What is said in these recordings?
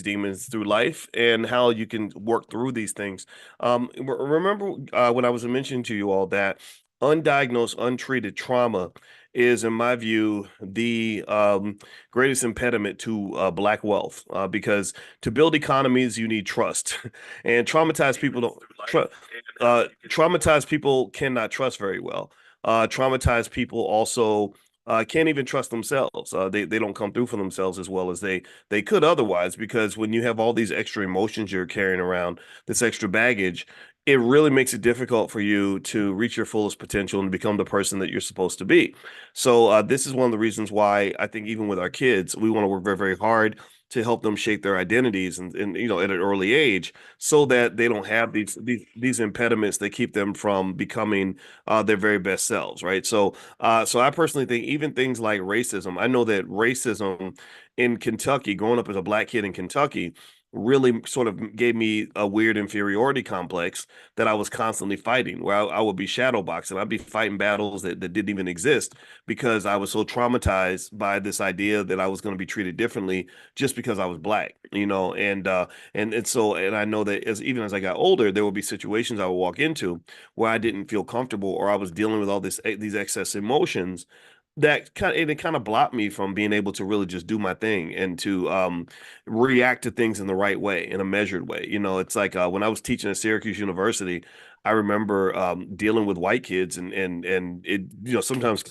these demons through life and how you can work through these things. Remember when I was mentioning to you all that undiagnosed, untreated trauma is, in my view, the greatest impediment to Black wealth, because to build economies, you need trust, and traumatized people don't. Traumatized people cannot trust very well. Traumatized people also can't even trust themselves. They don't come through for themselves as well as they could otherwise, because when you have all these extra emotions you're carrying around, this extra baggage, it really makes it difficult for you to reach your fullest potential and become the person that you're supposed to be. So this is one of the reasons why I think even with our kids, we want to work very, very hard to help them shape their identities and at an early age, so that they don't have these impediments that keep them from becoming their very best selves, right? So I personally think even things like racism, I know that racism in Kentucky, growing up as a Black kid in Kentucky, really sort of gave me a weird inferiority complex that I was constantly fighting, where I would be shadow boxing. I'd be fighting battles that didn't even exist because I was so traumatized by this idea that I was going to be treated differently just because I was Black, and I know that even as I got older, there would be situations I would walk into where I didn't feel comfortable, or I was dealing with all these excess emotions that kind of blocked me from being able to really just do my thing and to react to things in the right way, in a measured way. It's like when I was teaching at Syracuse University, I remember dealing with white kids, and it sometimes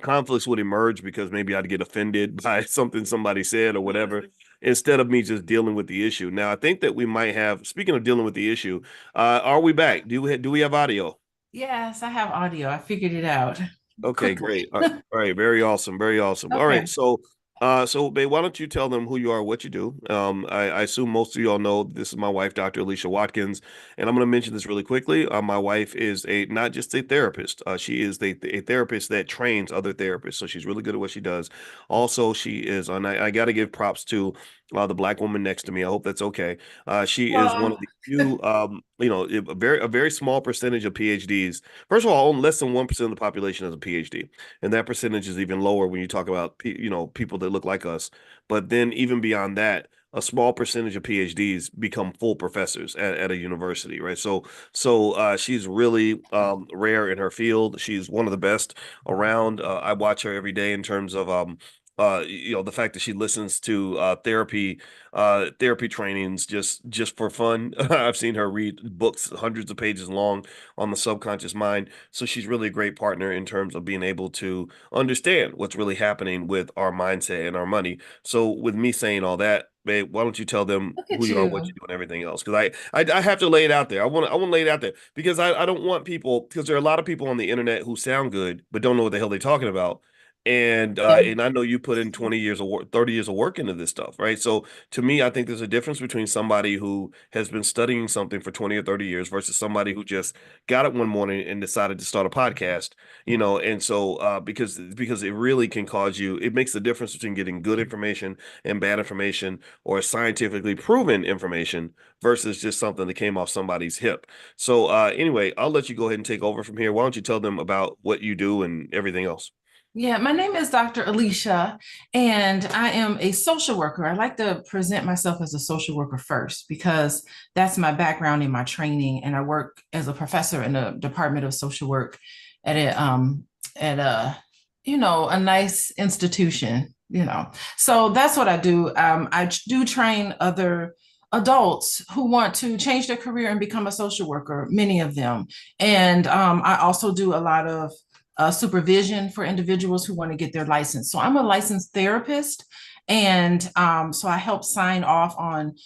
conflicts would emerge because maybe I'd get offended by something somebody said or whatever, instead of me just dealing with the issue. Now, I think that we might have, speaking of dealing with the issue, are we back? Do we have audio? Yes, I have audio. I figured it out Okay, quickly. great. All right, very awesome, very awesome. All right, Okay. so babe, why don't you tell them who you are, what you do? I assume most of y'all know this is my wife, Dr. Alicia Watkins, and I'm going to mention this really quickly. My wife is a not just a therapist. She is a therapist that trains other therapists, so she's really good at what she does. Also, she is, and I got to give props to the Black woman next to me. I hope that's okay. She is one of Well, the few, a very small percentage of PhDs. First of all, only less than 1% of the population has a PhD, and that percentage is even lower when you talk about people that look like us. But then even beyond that, a small percentage of PhDs become full professors at a university, right? So she's really rare in her field. She's one of the best around. I watch her every day in terms of the fact that she listens to therapy trainings just for fun. I've seen her read books hundreds of pages long on the subconscious mind. So she's really a great partner in terms of being able to understand what's really happening with our mindset and our money. So with me saying all that, babe, why don't you tell them look who at you are, what you you. do, and everything else? Because I have to lay it out there. I want to lay it out there because I don't want people, because there are a lot of people on the internet who sound good but don't know what the hell they're talking about. And I know you put in 20 years of work, 30 years of work into this stuff, right? So to me, I think there's a difference between somebody who has been studying something for 20 or 30 years versus somebody who just got it one morning and decided to start a podcast, and so because it really can cause you, it makes the difference between getting good information and bad information, or scientifically proven information, versus just something that came off somebody's hip. So anyway, I'll let you go ahead and take over from here. Why don't you tell them about what you do and everything else? Yeah, my name is Dr. Alicia, and I am a social worker. I like to present myself as a social worker first because that's my background in my training, and I work as a professor in the Department of Social Work at a a nice institution. So that's what I do. I do train other adults who want to change their career and become a social worker, many of them, and I also do a lot of supervision for individuals who want to get their license. So I'm a licensed therapist, and so I help sign off on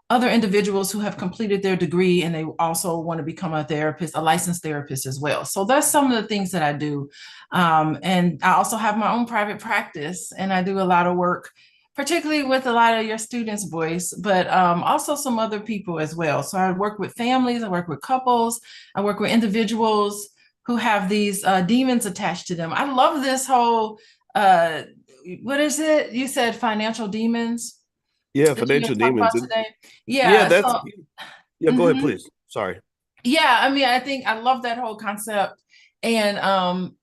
other individuals who have completed their degree and they also want to become a therapist, a licensed therapist as well. So that's some of the things that I do. And I also have my own private practice, and I do a lot of work, particularly with a lot of your students' Boyce, but also some other people as well. So I work with families, I work with couples, I work with individuals who have these demons attached to them. I love this whole, uh, what is it? You said financial demons Yeah, that you're going financial to talk demons. about And today. yeah, Yeah. that's So, yeah, go ahead, mhm. please. Sorry. Yeah, I mean, I think I love that whole concept. And, I'm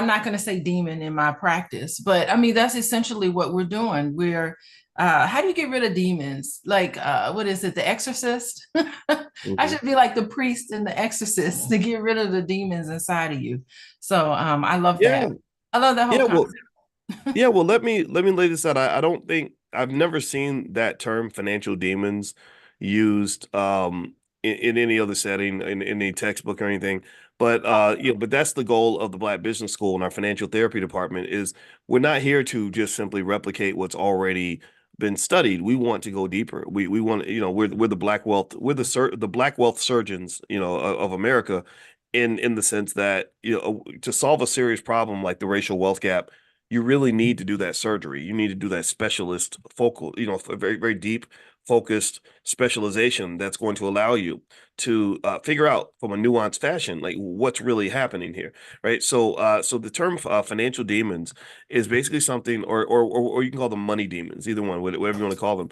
not going to say demon in my practice, but I mean, that's essentially what we're doing. We're How do you get rid of demons? Like, what is it, The Exorcist? I Mhm. should be like the priest and the exorcist to get rid of the demons inside of you. So I love Yeah, that. I love that whole yeah. Well, concept. yeah, well, let me lay this out. I don't think I've never seen that term financial demons used in any other setting in any textbook or anything. But but that's the goal of the Black Business School and our financial therapy department is we're not here to just simply replicate what's already been studied. We want to go deeper. We want, we're the black wealth, the black wealth surgeons, of America in the sense that, to solve a serious problem like the racial wealth gap, you really need to do that surgery. You need to do that specialist focal, very, very deep focused specialization that's going to allow you to figure out from a nuanced fashion, like what's really happening here, right? So the term financial demons is basically something, or you can call them money demons, either one, whatever you want to call them.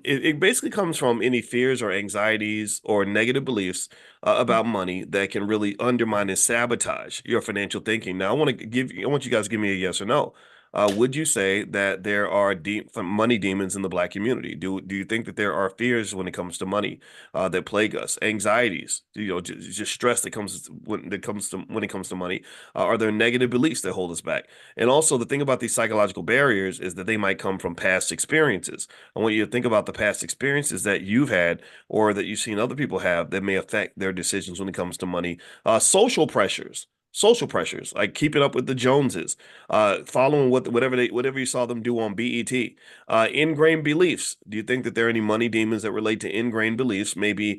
It basically comes from any fears or anxieties or negative beliefs about money that can really undermine and sabotage your financial thinking. Now, I want you guys to give me a yes or no. Would you say that there are deep money demons in the Black community? Do you think that there are fears when it comes to money that plague us, anxieties, just stress that comes when it comes to money? Are there negative beliefs that hold us back? And also, the thing about these psychological barriers is that they might come from past experiences. I want you to think about the past experiences that you've had or that you've seen other people have that may affect their decisions when it comes to money. Social pressures like keeping up with the Joneses, following whatever you saw them do on BET, ingrained beliefs. Do you think that there are any money demons that relate to ingrained beliefs, maybe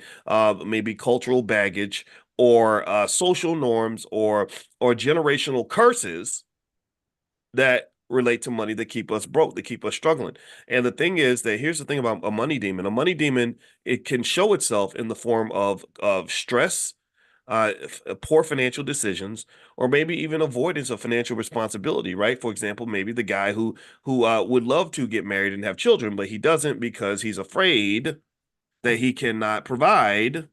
cultural baggage or social norms or generational curses that relate to money that keep us broke, that keep us struggling. And the thing is that here's the thing about a money demon. A money demon, it can show itself in the form of stress, poor financial decisions, or maybe even avoidance of financial responsibility, right? For example, maybe the guy who would love to get married and have children, but he doesn't because he's afraid that he cannot provide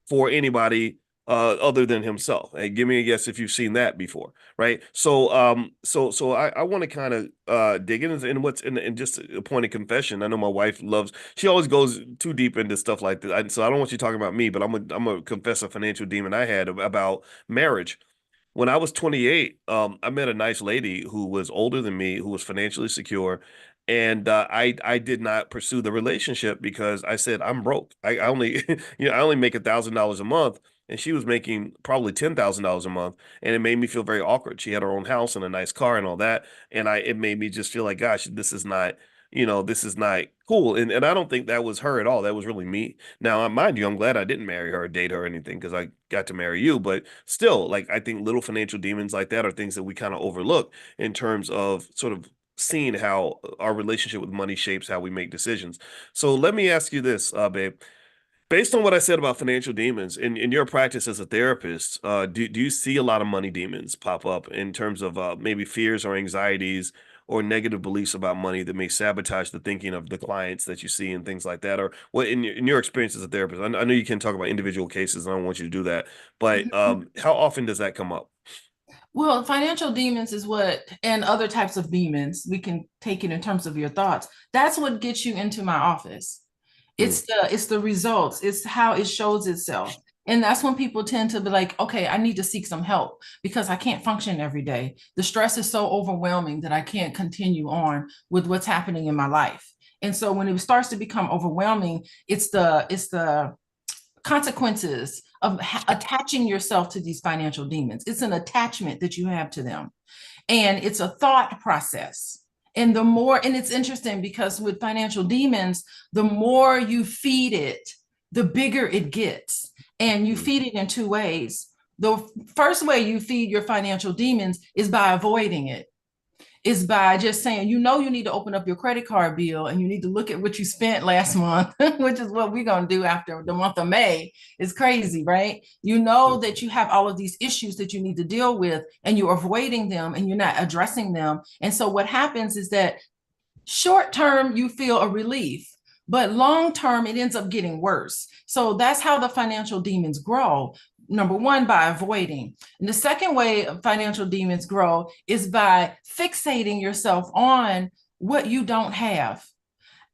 for anybody other than himself. Hey, give me a guess if you've seen that before, right? So I want to kind of dig in what's in just a point of confession. I know my wife loves, she always goes too deep into stuff like that. So I don't want you talking about me, but I'm a confess a financial demon I had about marriage. When I was 28, I met a nice lady who was older than me, who was financially secure, and I did not pursue the relationship because I said I'm broke. I only I only make $1,000 a month, and she was making probably $10,000 a month, and it made me feel very awkward. She had her own house and a nice car and all that, and it made me just feel like, gosh, this is not cool. And I don't think that was her at all. That was really me. Now, mind you, I'm glad I didn't marry her or date her or anything because I got to marry you. But still, like I think little financial demons like that are things that we kind of overlook in terms of sort of seeing how our relationship with money shapes how we make decisions. So let me ask you this, babe. Based on what I said about financial demons, in your practice as a therapist, do you see a lot of money demons pop up in terms of maybe fears or anxieties or negative beliefs about money that may sabotage the thinking of the clients that you see and things like that? Or what in your experience as a therapist? I know you can talk about individual cases, and I don't want you to do that, but how often does that come up? Well, financial demons is what, and other types of demons, we can take it in terms of your thoughts. That's what gets you into my office. Mm, It's the results, it's how it shows itself. And that's when people tend to be like, okay, I need to seek some help because I can't function every day. The stress is so overwhelming that I can't continue on with what's happening in my life. And so when it starts to become overwhelming, it's the consequences of attaching yourself to these financial demons. It's an attachment that you have to them, and it's a thought process. And the more, and it's interesting because with financial demons, the more you feed it, the bigger it gets. And you mm, feed it in two ways. The first way you feed your financial demons is by avoiding it, is by just saying, you need to open up your credit card bill and you need to look at what you spent last month, which is what we're going to do after the month of May. It's crazy, right? You know mm, that you have all of these issues that you need to deal with and you're avoiding them and you're not addressing them. And so what happens is that short term, you feel a relief, but long term, it ends up getting worse. So that's how the financial demons grow. Number one, by avoiding. And the second way financial demons grow is by fixating yourself on what you don't have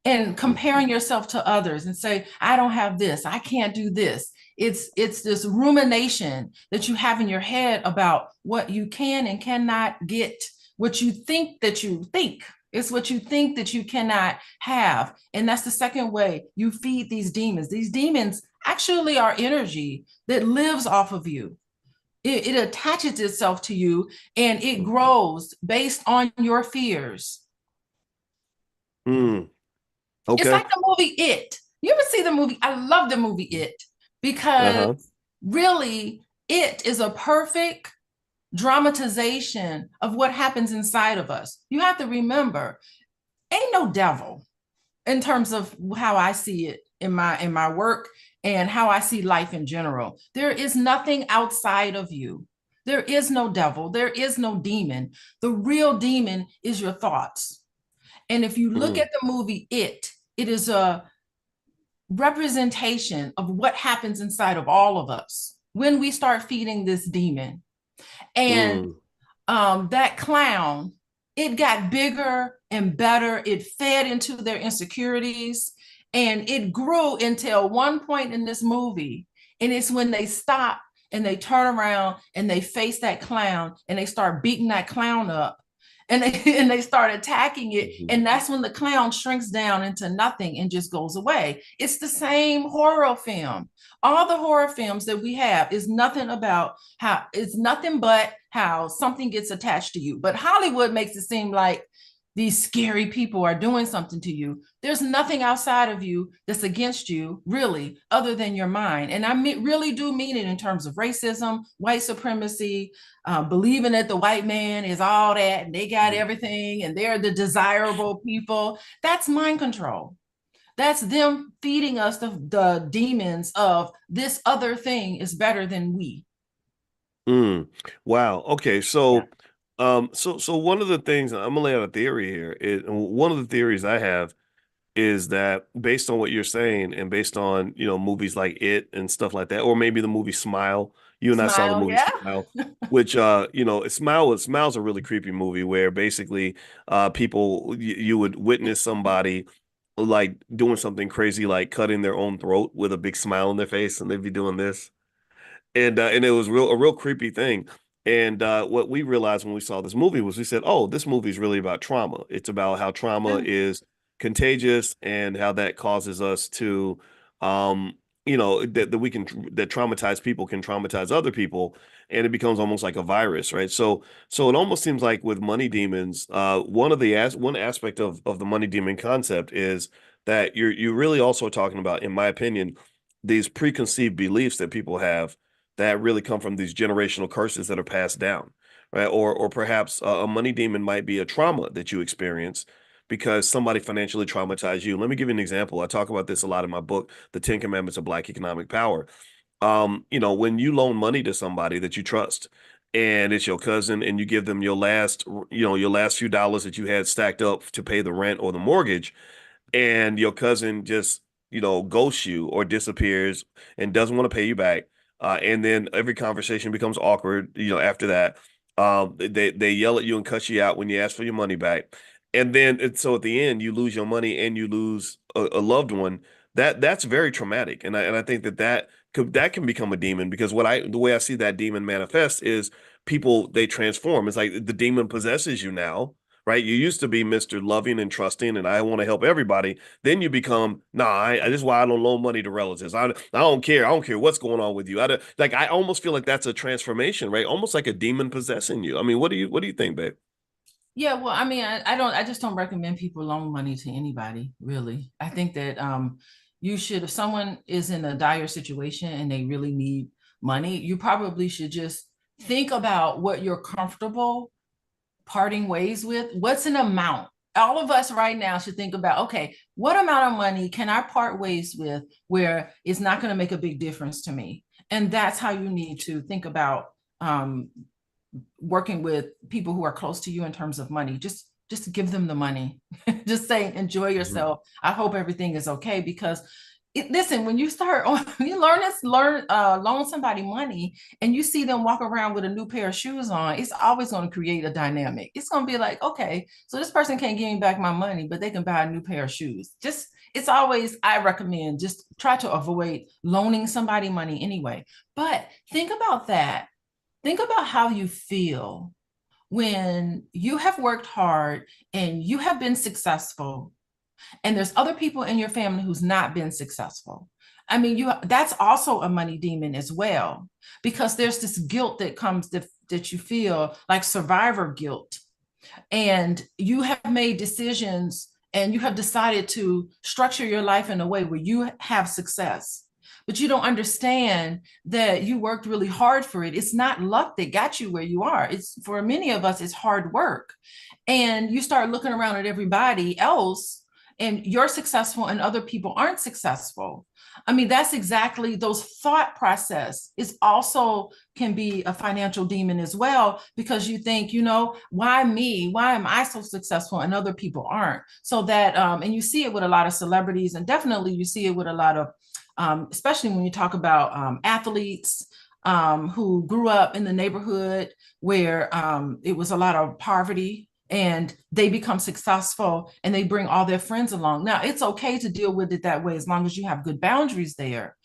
and comparing yourself to others and say, I don't have this, I can't do this. It's this rumination that you have in your head about what you can and cannot get, what you think that you think. It's what you think that you cannot have. And that's the second way you feed these demons. These demons actually are energy that lives off of you. It attaches itself to you and it grows based on your fears. Mm, It's okay. like the movie It. You ever see the movie? I love the movie It because Uh-huh. really, it is a perfect dramatization of what happens inside of us. You have to remember, ain't no devil in terms of how I see it in my work and how I see life in general. There is nothing outside of you. There is no devil. There is no demon. The real demon is your thoughts. And if you look Mm, at the movie it is a representation of what happens inside of all of us when we start feeding this demon. And mm, that clown, it got bigger and better. It fed into their insecurities and it grew until one point in this movie. And it's when they stop and they turn around and they face that clown and they start beating that clown up and and they start attacking it. mhm. And that's when the clown shrinks down into nothing and just goes away. It's the same horror film. All the horror films that we have is nothing about how it's nothing but how something gets attached to you. But Hollywood makes it seem like these scary people are doing something to you. There's nothing outside of you that's against you, really, other than your mind. And really do mean it in terms of racism, white supremacy, believing that the white man is all that and they got everything and they're the desirable people. That's mind control. That's them feeding us the demons of this other thing is better than we. Mm. Wow. Okay. Yeah. So one of the things I'm gonna lay out a theory here. One of the theories I have is that based on what you're saying and based on, movies like It and stuff like that, or maybe the movie Smile. You and I saw the Smile, movie yeah. Smile, which Smile's a really creepy movie where basically people you would witness somebody like doing something crazy like cutting their own throat with a big smile on their face and they'd be doing this. And it was a real creepy thing. And what we realized when we saw this movie was we said, "Oh, this movie is really about trauma. It's about how trauma Yeah. is contagious and how that causes us to, that we can that traumatized people can traumatize other people, and it becomes almost like a virus, right? So it almost seems like with money demons, one aspect of the money demon concept is that you're really also talking about, in my opinion, these preconceived beliefs that people have that really come from these generational curses that are passed down, right? Or perhaps a money demon might be a trauma that you experience because somebody financially traumatized you. Let me give you an example. I talk about this a lot in my book, The Ten Commandments of Black Economic Power. When you loan money to somebody that you trust and it's your cousin and you give them your last few dollars that you had stacked up to pay the rent or the mortgage, and your cousin just ghosts you or disappears and doesn't want to pay you back, and then every conversation becomes awkward after that. They yell at you and cut you out when you ask for your money back, and then so at the end you lose your money and you lose a loved one. That's very traumatic, and I think that can become a demon because the way I see that demon manifest is people, they transform. It's like the demon possesses you now, right? You used to be Mr. Loving and trusting, and I want to help everybody. Then you become, nah, this is why I don't loan money to relatives. I don't care. I don't care what's going on with you. I almost feel like that's a transformation, right? Almost like a demon possessing you. I mean, what do you think, babe? Yeah, well, I mean, I don't, I just don't recommend people loan money to anybody, really. I think that you should, if someone is in a dire situation and they really need money, you probably should just think about what you're comfortable parting ways with. What's an amount? All of us right now should think about, okay, what amount of money can I part ways with where it's not going to make a big difference to me? And that's how you need to think about working with people who are close to you in terms of money. Just give them the money. Just say, enjoy Mhm. yourself. I hope everything is okay because listen, when you start on, you loan somebody money and you see them walk around with a new pair of shoes on, it's always going to create a dynamic. It's going to be like, okay, so this person can't give me back my money, but they can buy a new pair of shoes. Just, it's always, I recommend just try to avoid loaning somebody money anyway. But think about that. Think about how you feel when you have worked hard and you have been successful and there's other people in your family who's not been successful. I mean, you that's also a money demon as well, because there's this guilt that comes that you feel like survivor guilt, and you have made decisions and you have decided to structure your life in a way where you have success, but you don't understand that you worked really hard for it. It's not luck that got you where you are. It's, for many of us, it's hard work. And you start looking around at everybody else and you're successful and other people aren't successful. I mean, that's exactly, those thought process is also can be a financial demon as well, because you think, why me? Why am I so successful and other people aren't? So that, and you see it with a lot of celebrities, and definitely you see it with a lot of, especially when you talk about athletes who grew up in the neighborhood where it was a lot of poverty, and they become successful and they bring all their friends along. Now, it's okay to deal with it that way as long as you have good boundaries there.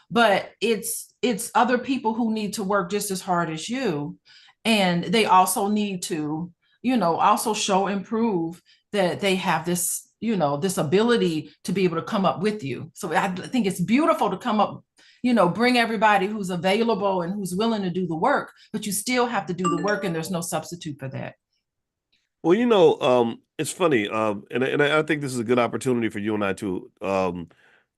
But it's other people who need to work just as hard as you. And they also need to, also show and prove that they have this, this ability to be able to come up with you. So I think it's beautiful to come up, bring everybody who's available and who's willing to do the work, but you still have to do the work, and there's no substitute for that. Well, it's funny, and I think this is a good opportunity for you and I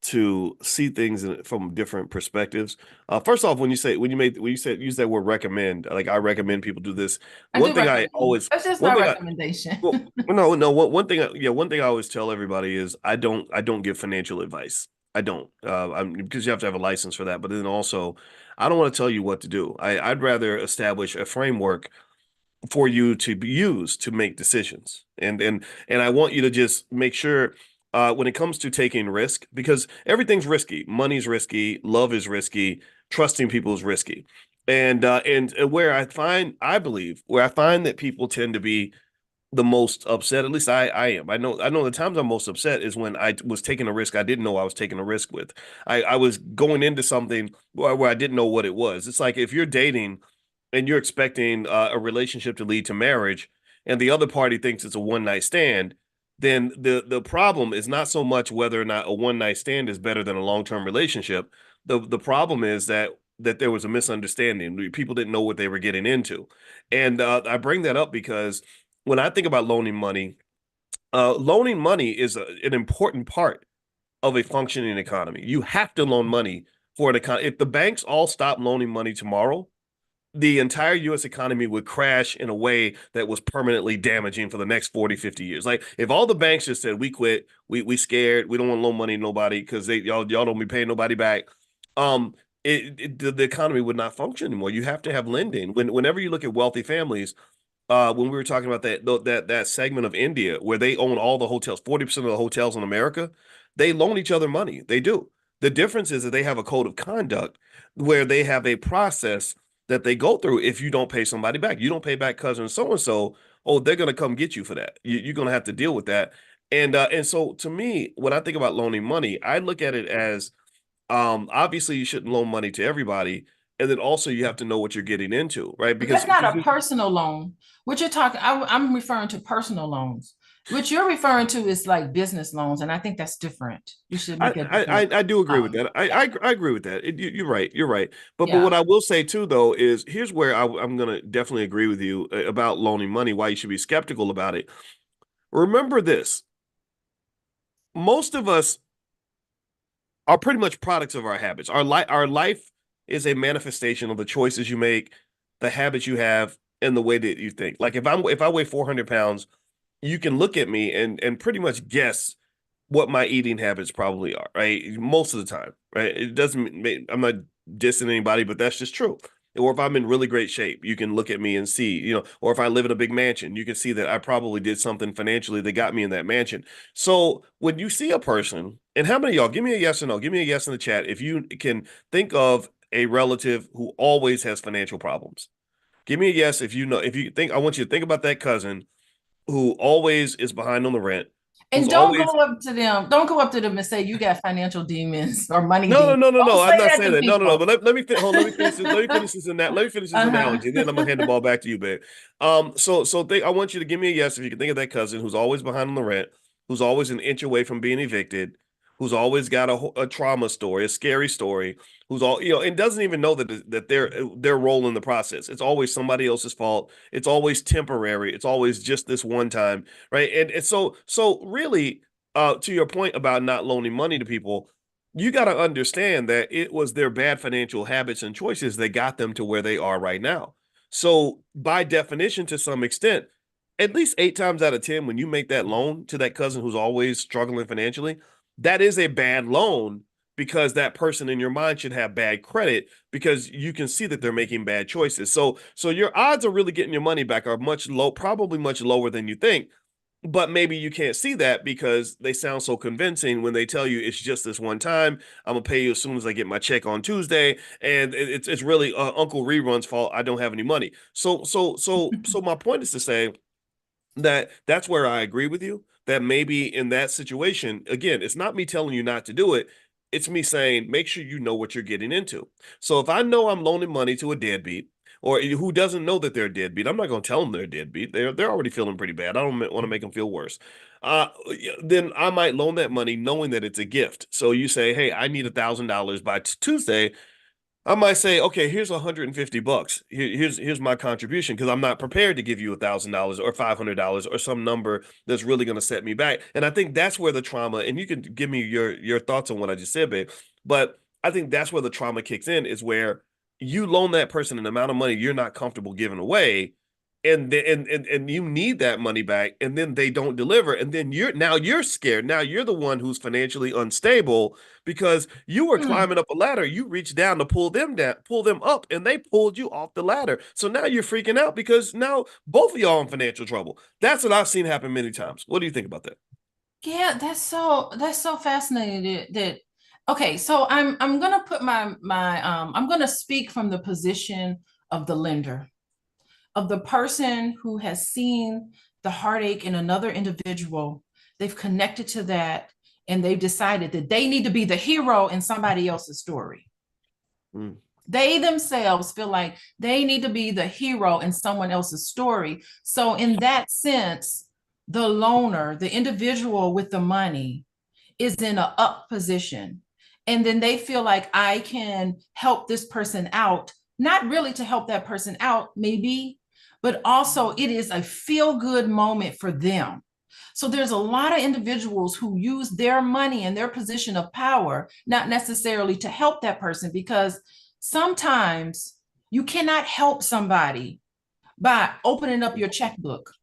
to see things from different perspectives. First off, when you said use that word recommend, like I recommend people do this. I One do thing I recommend. always, That's just one my thing I, recommendation. well, no, no, one thing, one thing I always tell everybody is I don't give financial advice. I don't, because you have to have a license for that. But then also, I don't want to tell you what to do. I'd rather establish a framework for you to use to make decisions. And I want you to just make sure when it comes to taking risk, because everything's risky. Money's risky, love is risky, trusting people is risky. And where I believe, where I find that people tend to be the most upset, at least I am. I know the times I'm most upset is when I was taking a risk I didn't know I was taking a risk with. I was going into something where I didn't know what it was. It's like if you're dating and you're expecting a relationship to lead to marriage, and the other party thinks it's a one night stand, then the problem is not so much whether or not a one night stand is better than a long term relationship. The problem is that there was a misunderstanding. People didn't know what they were getting into, and I bring that up because when I think about loaning money is an important part of a functioning economy. You have to loan money for an economy. If the banks all stop loaning money tomorrow, the entire US economy would crash in a way that was permanently damaging for the next 40, 50 years. Like if all the banks just said, we quit, we scared, we don't want to loan money to nobody because y'all don't be paying nobody back. The economy would not function anymore. You have to have lending. Whenever you look at wealthy families, when we were talking about that segment of India where they own all the hotels, 40% of the hotels in America, they loan each other money. They do. The difference is that they have a code of conduct where they have a process that they go through. If you don't pay somebody back, you don't pay back cousin so and so, oh, they're gonna come get you for that. You're gonna have to deal with that. And so to me, when I think about loaning money, I look at it as obviously you shouldn't loan money to everybody, and then also you have to know what you're getting into, right? But Because that's not a personal loan. What you're talking, I'm referring to personal loans. What you're referring to is like business loans, and I think that's different. You should I, make a I different. I do agree with Um, that. I agree with that. You're right. You're right. But what yeah, I will say too, though, is here's where I'm gonna definitely agree with you about loaning money. Why you should be skeptical about it. Remember this: most of us are pretty much products of our habits. Our life is a manifestation of the choices you make, the habits you have, and the way that you think. Like if I weigh 400 pounds, you can look at me and pretty much guess what my eating habits probably are, right? Most of the time, right? It doesn't I'm not dissing anybody, but that's just true. Or if I'm in really great shape, you can look at me and see, or if I live in a big mansion, you can see that I probably did something financially that got me in that mansion. So when you see a person, and how many of y'all, give me a yes or no, give me a yes in the chat if you can think of a relative who always has financial problems. Give me a yes if you know, if you think, I want you to think about that cousin who always is behind on the rent, who's And don't always go up to them. Don't go up to them and say you got financial demons or money no, no, demons. no, no, Don't no. I'm say not that saying to that. No, no, no. people. But let me finish this. Let me finish this in that. Let me finish this Uh-huh. analogy, and then I'm gonna hand the ball back to you, babe. I want you to give me a yes if you can think of that cousin who's always behind on the rent, who's always an inch away from being evicted, who's always got a trauma story, a scary story, who's all and doesn't even know that their role in the process. It's always somebody else's fault. It's always temporary. It's always just this one time, right? And so really, to your point about not loaning money to people, you got to understand that it was their bad financial habits and choices that got them to where they are right now. So, by definition, to some extent, at least 8 times out of 10, when you make that loan to that cousin who's always struggling financially, that is a bad loan because that person in your mind should have bad credit because you can see that they're making bad choices. So your odds of really getting your money back are probably much lower than you think, but maybe you can't see that because they sound so convincing when they tell you it's just this one time. I'm gonna pay you as soon as I get my check on Tuesday, and it's really Uncle Rerun's fault. I don't have any money. So my point is to say that's where I agree with you. That maybe in that situation, again, it's not me telling you not to do it. It's me saying make sure you know what you're getting into. So if I know I'm loaning money to a deadbeat or who doesn't know that they're a deadbeat, I'm not going to tell them they're a deadbeat. They're already feeling pretty bad. I don't want to make them feel worse. Then I might loan that money knowing that it's a gift. So you say, hey, I need $1,000 by Tuesday. I might say, okay, here's $150. Here's my contribution because I'm not prepared to give you $1,000 or $500 or some number that's really going to set me back. And I think that's where the trauma. And you can give me your thoughts on what I just said, babe. But I think that's where the trauma kicks in is where you loan that person an amount of money you're not comfortable giving away, and you need that money back, and then they don't deliver, and then you're scared. Now you're the one who's financially unstable because you were Hmm. climbing up a ladder. You reached down to pull them up, and they pulled you off the ladder. So now you're freaking out because now both of y'all in financial trouble. That's what I've seen happen many times. What do you think about that? Yeah, that's so fascinating that okay, so I'm gonna put my I'm gonna speak from the position of the lender, of the person who has seen the heartache in another individual. They've connected to that and they've decided that they need to be the hero in somebody else's story. Mm, They themselves feel like they need to be the hero in someone else's story. So, in that sense, the loaner, the individual with the money, is in a up position. And then they feel like I can help this person out, not really to help that person out, maybe, but also it is a feel good moment for them. So there's a lot of individuals who use their money and their position of power, not necessarily to help that person, because sometimes you cannot help somebody by opening up your checkbook.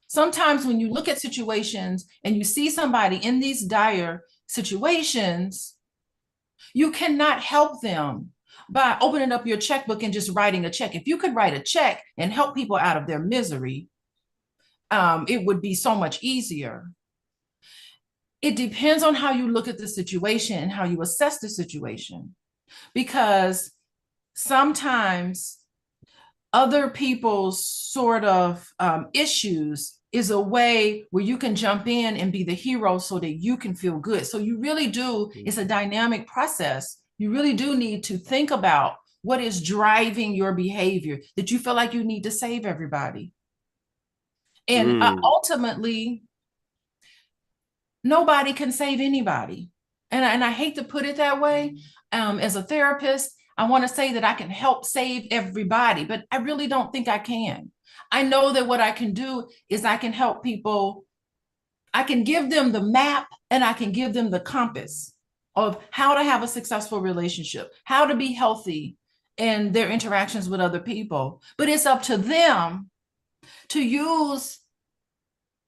Sometimes when you look at situations and you see somebody in these dire situations, you cannot help them by opening up your checkbook and just writing a check. If you could write a check and help people out of their misery, it would be so much easier. It depends on how you look at the situation and how you assess the situation, because sometimes other people's sort of issues is a way where you can jump in and be the hero so that you can feel good. So you really do, mm, it's a dynamic process. You really do need to think about what is driving your behavior, that you feel like you need to save everybody. And mm, ultimately, nobody can save anybody. And I hate to put it that way. As a therapist, I want to say that I can help save everybody, but I really don't think I can. I know that what I can do is I can help people. I can give them the map and I can give them the compass of how to have a successful relationship, how to be healthy in their interactions with other people. But it's up to them to use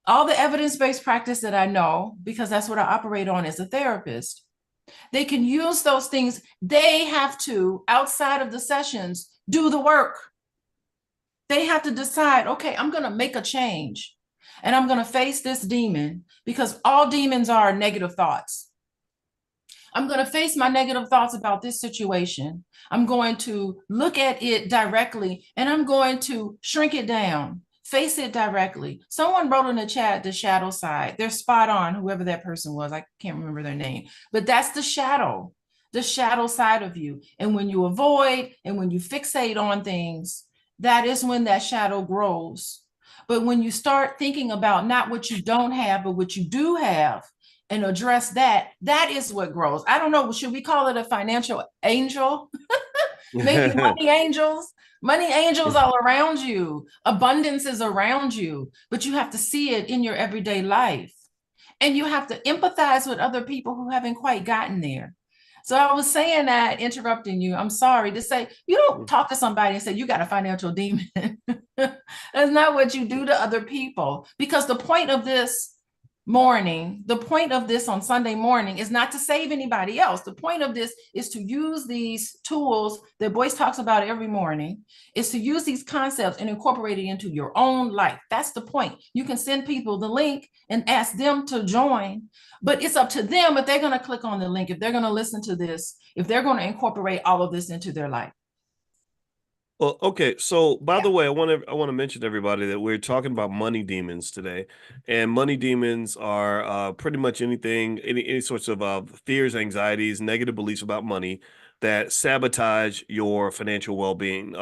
all the evidence-based practice that I know, because that's what I operate on as a therapist, They can use those things. They have to, outside of the sessions, do the work. They have to decide, okay, I'm going to make a change and I'm going to face this demon because all demons are negative thoughts. I'm going to face my negative thoughts about this situation. I'm going to look at it directly and I'm going to shrink it down, face it directly. Someone wrote in the chat the shadow side. They're spot on, whoever that person was. I can't remember their name, but that's the shadow side of you. And when you avoid and when you fixate on things, that is when that shadow grows. But when you start thinking about not what you don't have, but what you do have, and address that, that is what grows. I don't know, should we call it a financial angel? Maybe money angels. Money angels all around you. Abundance is around you, but you have to see it in your everyday life. And you have to empathize with other people who haven't quite gotten there. So I was saying that, interrupting you, I'm sorry to say, you don't talk to somebody and say, you got a financial demon. That's not what you do to other people. Because the point of this on Sunday morning is not to save anybody else. The point of this is to use these tools that Boyce talks about every morning, is to use these concepts and incorporate it into your own life. That's the point. You can send people the link and ask them to join, but it's up to them if they're going to click on the link, if they're going to listen to this, if they're going to incorporate all of this into their life. Well, okay. So, by the Yeah. way, I want to mention to everybody that we're talking about money demons today, and money demons are pretty much any sorts of fears, anxieties, negative beliefs about money that sabotage your financial well-being.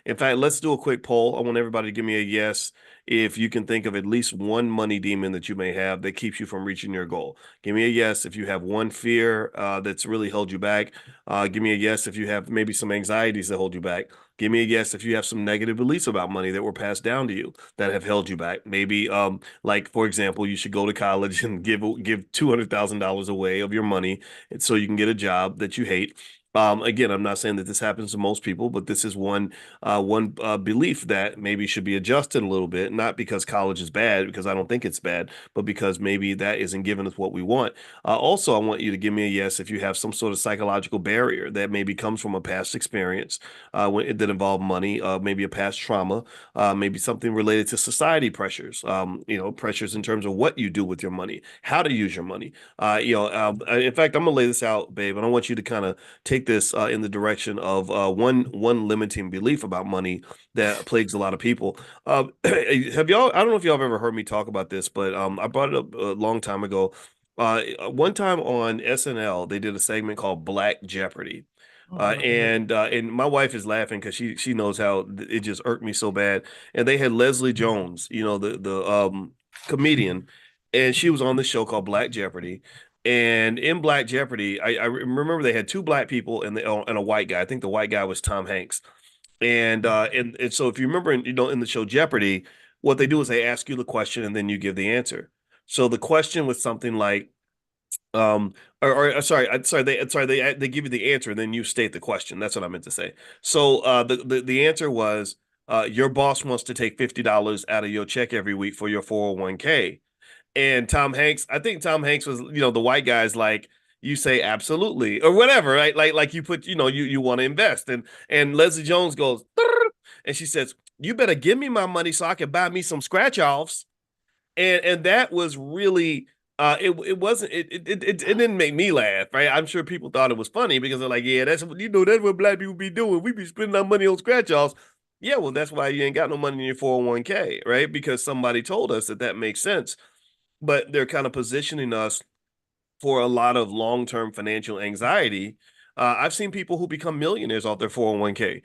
In fact, let's do a quick poll. I want everybody to give me a yes if you can think of at least one money demon that you may have that keeps you from reaching your goal. Give me a yes if you have one fear that's really held you back. Give me a yes if you have maybe some anxieties that hold you back. Give me a yes if you have some negative beliefs about money that were passed down to you that have held you back. Maybe, like for example, you should go to college and give $200,000 away of your money, so you can get a job that you hate. Again, I'm not saying that this happens to most people, but this is one belief that maybe should be adjusted a little bit. Not because college is bad, because I don't think it's bad, but because maybe that isn't giving us what we want. Also, I want you to give me a yes if you have some sort of psychological barrier that maybe comes from a past experience that involve money, maybe a past trauma, maybe something related to society pressures, pressures in terms of what you do with your money, how to use your money. In fact, I'm gonna lay this out, babe, and I want you to kind of take this in the direction of one limiting belief about money that plagues a lot of people. Have y'all? I don't know if y'all have ever heard me talk about this, but I brought it up a long time ago. One time on SNL, they did a segment called Black Jeopardy. Oh, Lord. And my wife is laughing because she knows how it just irked me so bad. And they had Leslie Jones, the comedian, and she was on this show called Black Jeopardy. And in Black Jeopardy, I remember they had two black people and a white guy. I think the white guy was Tom Hanks. And so if you remember, in the show Jeopardy, what they do is they ask you the question and then you give the answer. So the question was something like, they give you the answer and then you state the question. That's what I meant to say. So the answer was, your boss wants to take $50 out of your check every week for your 401k. And Tom Hanks, I think Tom Hanks was, the white guy's like, you say absolutely or whatever, right? Like you put, you want to invest. And Leslie Jones goes, "Brrr," and she says, you better give me my money so I can buy me some scratch offs. And that was really it wasn't it didn't make me laugh, right? I'm sure people thought it was funny because they're like, yeah, that's what black people be doing. We be spending our money on scratch offs. Yeah, well, that's why you ain't got no money in your 401k, right? Because somebody told us that makes sense. But they're kind of positioning us for a lot of long-term financial anxiety. I've seen people who become millionaires off their 401k,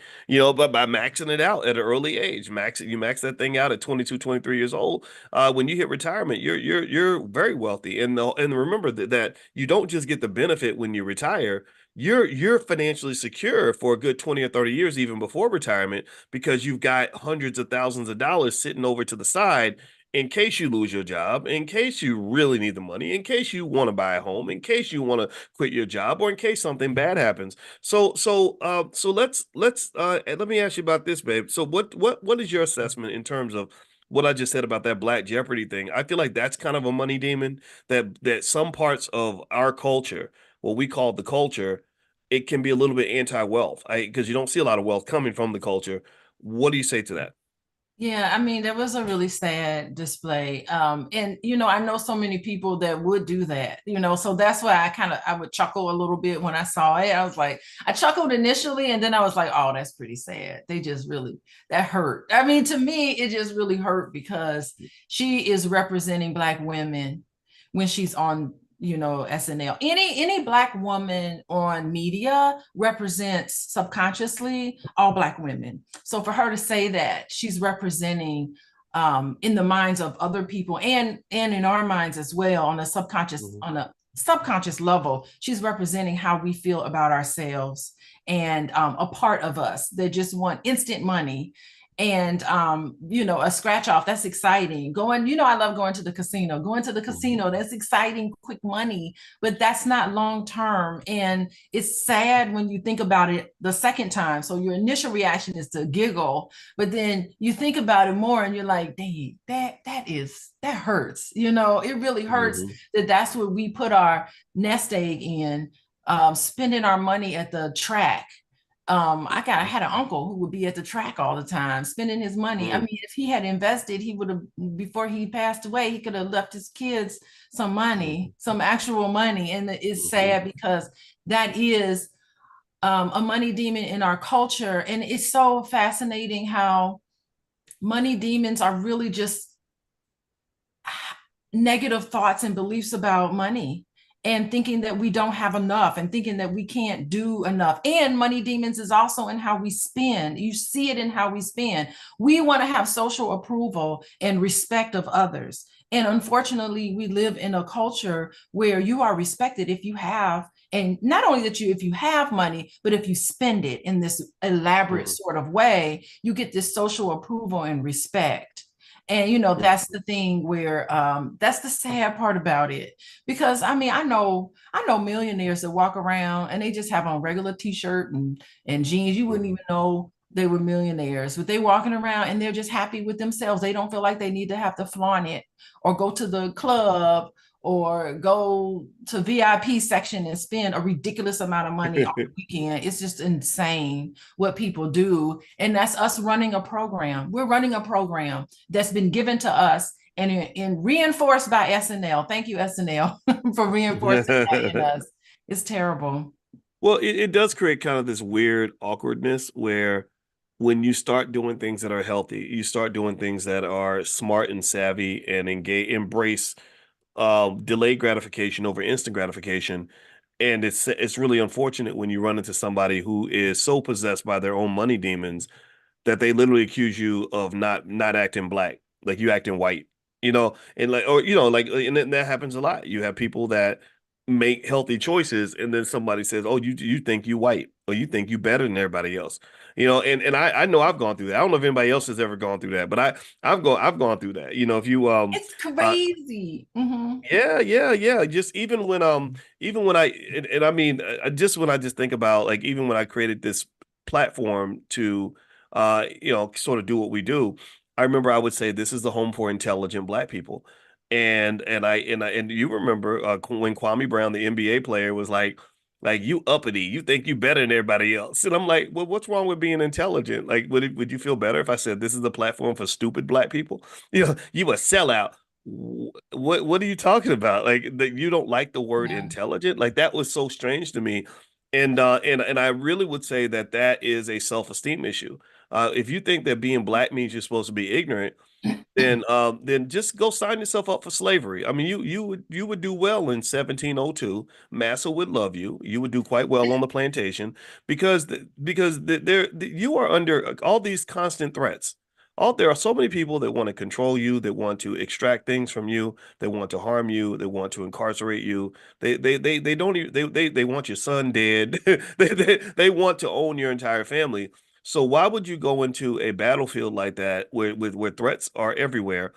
but by maxing it out at an early age. You max that thing out at 22, 23 years old. When you hit retirement, you're very wealthy. And remember that you don't just get the benefit when you retire. You're financially secure for a good 20 or 30 years even before retirement because you've got hundreds of thousands of dollars sitting over to the side in case you lose your job, in case you really need the money, in case you want to buy a home, in case you want to quit your job, or in case something bad happens. So let me ask you about this, babe. So what is your assessment in terms of what I just said about that Black Jeopardy thing? I feel like that's kind of a money demon that some parts of our culture what we call the culture, it can be a little bit anti-wealth. Because you don't see a lot of wealth coming from the culture. What do you say to that? Yeah, I mean, there was a really sad display. And I know so many people that would do that, so that's why I would chuckle a little bit when I saw it. I was like, I chuckled initially, and then I was like, oh, that's pretty sad. They just really, that hurt. I mean, to me, it just really hurt because she is representing Black women when she's on SNL. Any Black woman on media represents subconsciously all Black women. So for her to say that she's representing in the minds of other people and in our minds as well Mhm. on a subconscious level, she's representing how we feel about ourselves and a part of us that just want instant money and a scratch off. That's exciting. Going, I love going to the casino. Going to the Mhm. casino, that's exciting, quick money, but that's not long term. And it's sad when you think about it the second time. So your initial reaction is to giggle, but then you think about it more and you're like, dang, that hurts. It really hurts Mhm. that that's what we put our nest egg in, spending our money at the track. I had an uncle who would be at the track all the time, spending his money. I Mhm. mean, if he had invested, he would have, before he passed away, he could have left his kids some money, Mhm. some actual money. And it's Mhm. sad because that is a money demon in our culture. And it's so fascinating how money demons are really just negative thoughts and beliefs about money and thinking that we don't have enough and thinking that we can't do enough. And money demons is also in how we spend. You see it in how we spend. We want to have social approval and respect of others. And unfortunately, we live in a culture where you are respected if you have, and not only that if you have money, but if you spend it in this elaborate Mhm. sort of way, you get this social approval and respect. And that's Mhm. the thing where that's the sad part about it. Because I mean, I know millionaires that walk around and they just have on regular t-shirt and jeans. You wouldn't even know they were millionaires, but they walking around and they're just happy with themselves. They don't feel like they need to have to flaunt it or go to the club or go to VIP section and spend a ridiculous amount of money on the weekend. It's just insane what people do. And that's us running a program. We're running a program that's been given to us and reinforced by SNL. Thank you, SNL, for reinforcing that in us. It's terrible. Well, it does create kind of this weird awkwardness where when you start doing things that are healthy, you start doing things that are smart and savvy and embrace delayed gratification over instant gratification. And it's really unfortunate when you run into somebody who is so possessed by their own money demons that they literally accuse you of not acting Black, like you acting white, and like or like and that happens a lot. You have people that make healthy choices, and then somebody says, "Oh, you think you white, or you think you better than everybody else," and I know I've gone through that. I don't know if anybody else has ever gone through that, but I've gone through that. If you It's uh crazy. yeah, yeah, yeah. Just even when and I mean, just when I just think about like even when I created this platform to, sort of do what we do, I remember I would say this is the home for intelligent Black people, and you remember when Kwame Brown, the NBA player, was like you uppity, you think you better than everybody else, and I'm like, well, what's wrong with being intelligent? Like, would you feel better if I said this is the platform for stupid Black people? You a sellout. What are you talking about? Like that you don't like the word Yeah. intelligent? Like that was so strange to me. And I really would say that that is a self-esteem issue. If you think that being Black means you're supposed to be ignorant, then just go sign yourself up for slavery. I mean, you would do well in 1702. Massa would love you. You would do quite well on the plantation you are under all these constant threats. There are so many people that want to control you, that want to extract things from you, they want to harm you, they want to incarcerate you. They don't even they want your son dead. They want to own your entire family. So why would you go into a battlefield like that where threats are everywhere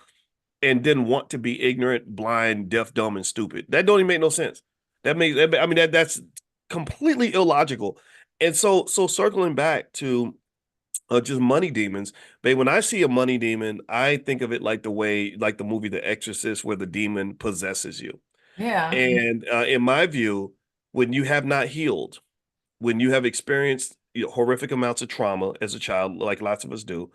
and then want to be ignorant, blind, deaf, dumb, and stupid? That don't even make no sense. I mean that's completely illogical. And so circling back to just money demons, babe, when I see a money demon, I think of it like like the movie The Exorcist, where the demon possesses you. Yeah. And in my view, when you have not healed, when you have experienced horrific amounts of trauma as a child, like lots of us do,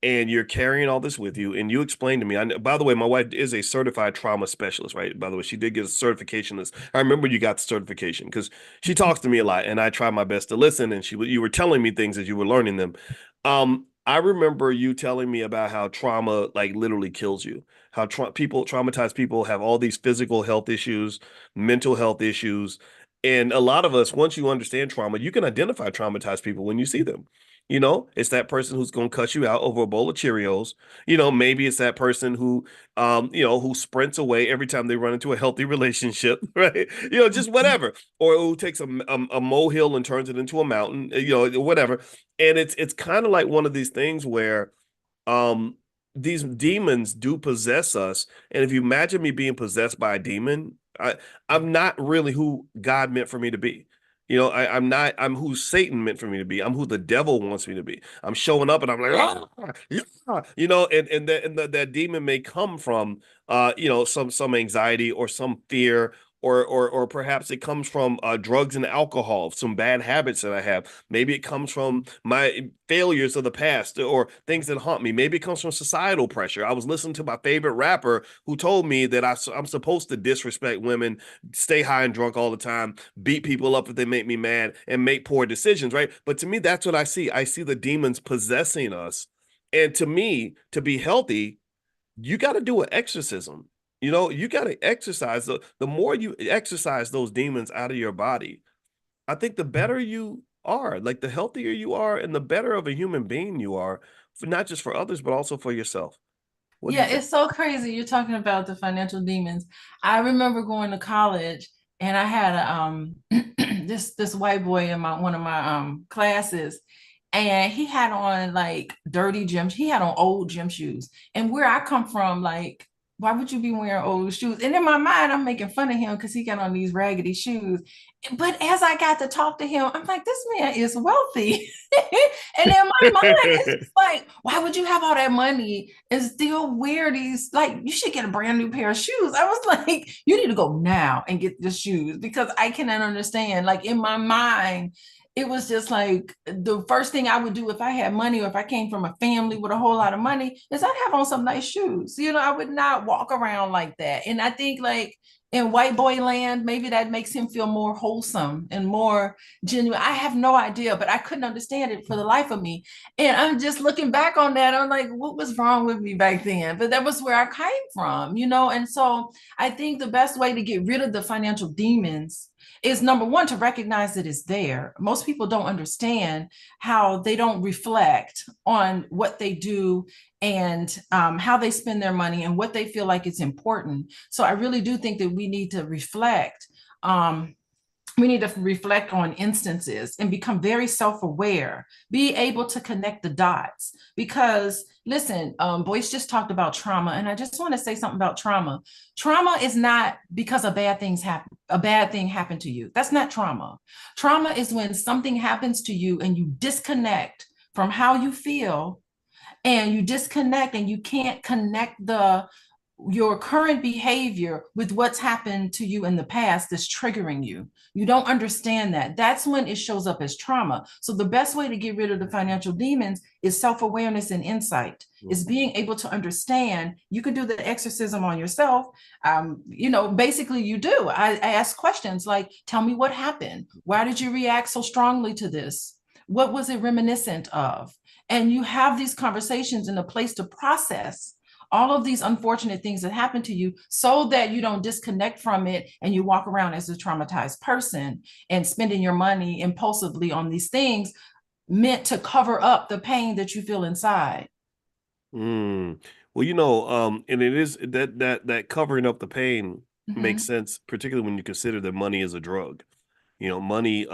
and you're carrying all this with you, and you explain to me, by the way, my wife is a certified trauma specialist, right? By the way, she did get a certification list. I remember you got the certification because she talks to me a lot, and I try my best to listen, and you were telling me things as you were learning them. I remember you telling me about how trauma like literally kills you, how traumatized people have all these physical health issues, mental health issues. And a lot of us, once you understand trauma, you can identify traumatized people when you see them. It's that person who's going to cut you out over a bowl of Cheerios. Maybe it's that person who sprints away every time they run into a healthy relationship, right? Just whatever. Or who takes a molehill and turns it into a mountain, whatever. And it's kind of like one of these things where um these demons do possess us. And if you imagine me being possessed by a demon, I'm not really who God meant for me to be. I'm not, I'm who Satan meant for me to be. I'm who the devil wants me to be. I'm showing up and I'm like, yeah, that demon may come from some anxiety or some fear, or perhaps it comes from drugs and alcohol, some bad habits that I have. Maybe it comes from my failures of the past or things that haunt me. Maybe it comes from societal pressure. I was listening to my favorite rapper who told me that I'm supposed to disrespect women, stay high and drunk all the time, beat people up if they make me mad, and make poor decisions, right? But to me, that's what I see. I see the demons possessing us. And to me, to be healthy, you got to do an exorcism. You got to exercise. The more you exercise those demons out of your body, I think the better you are, like the healthier you are, and the better of a human being you are, not just for others, but also for yourself. What do Yeah, you think? it's so crazy. You're talking about the financial demons. I remember going to college and I had a this white boy in my one of my classes, and he had on like dirty gym. He had on old gym shoes. And where I come from, like, why would you be wearing old shoes? And in my mind, I'm making fun of him because he got on these raggedy shoes. But as I got to talk to him, I'm like, this man is wealthy. And in my mind, it's just like, why would you have all that money and still wear these? Like, you should get a brand new pair of shoes. I was like, you need to go now and get the shoes because I cannot understand. Like, in my mind, it was just like the first thing I would do if I had money or if I came from a family with a whole lot of money is I'd have on some nice shoes. I would not walk around like that. And I think, like, in white boy land, maybe that makes him feel more wholesome and more genuine. I have no idea, but I couldn't understand it for the life of me. And I'm just looking back on that. I'm like, what was wrong with me back then? But that was where I came from. And so I think the best way to get rid of the financial demons is, number one, to recognize that it's there. Most people don't understand how they don't reflect on what they do and how they spend their money and what they feel like it's important. So I really do think that we need to reflect. We need to reflect on instances and become very self-aware, be able to connect the dots. Because listen, Boyce just talked about trauma, and I just want to say something about trauma. Trauma is not because a bad thing happened to you. That's not trauma. Trauma is when something happens to you and you disconnect from how you feel, and you disconnect and you can't connect your current behavior with what's happened to you in the past that's triggering you. You don't understand that. That's when it shows up as trauma. So the best way to get rid of the financial demons is self-awareness and insight. Is Mhm. being able to understand. You can do the exorcism on yourself. Basically you do. I ask questions like, tell me what happened. Why did you react so strongly to this? What was it reminiscent of? And you have these conversations in a place to process all of these unfortunate things that happen to you so that you don't disconnect from it and you walk around as a traumatized person and spending your money impulsively on these things meant to cover up the pain that you feel inside. Mm. Well, and it is that covering up the pain makes Mhm. sense, particularly when you consider that money is a drug. Money,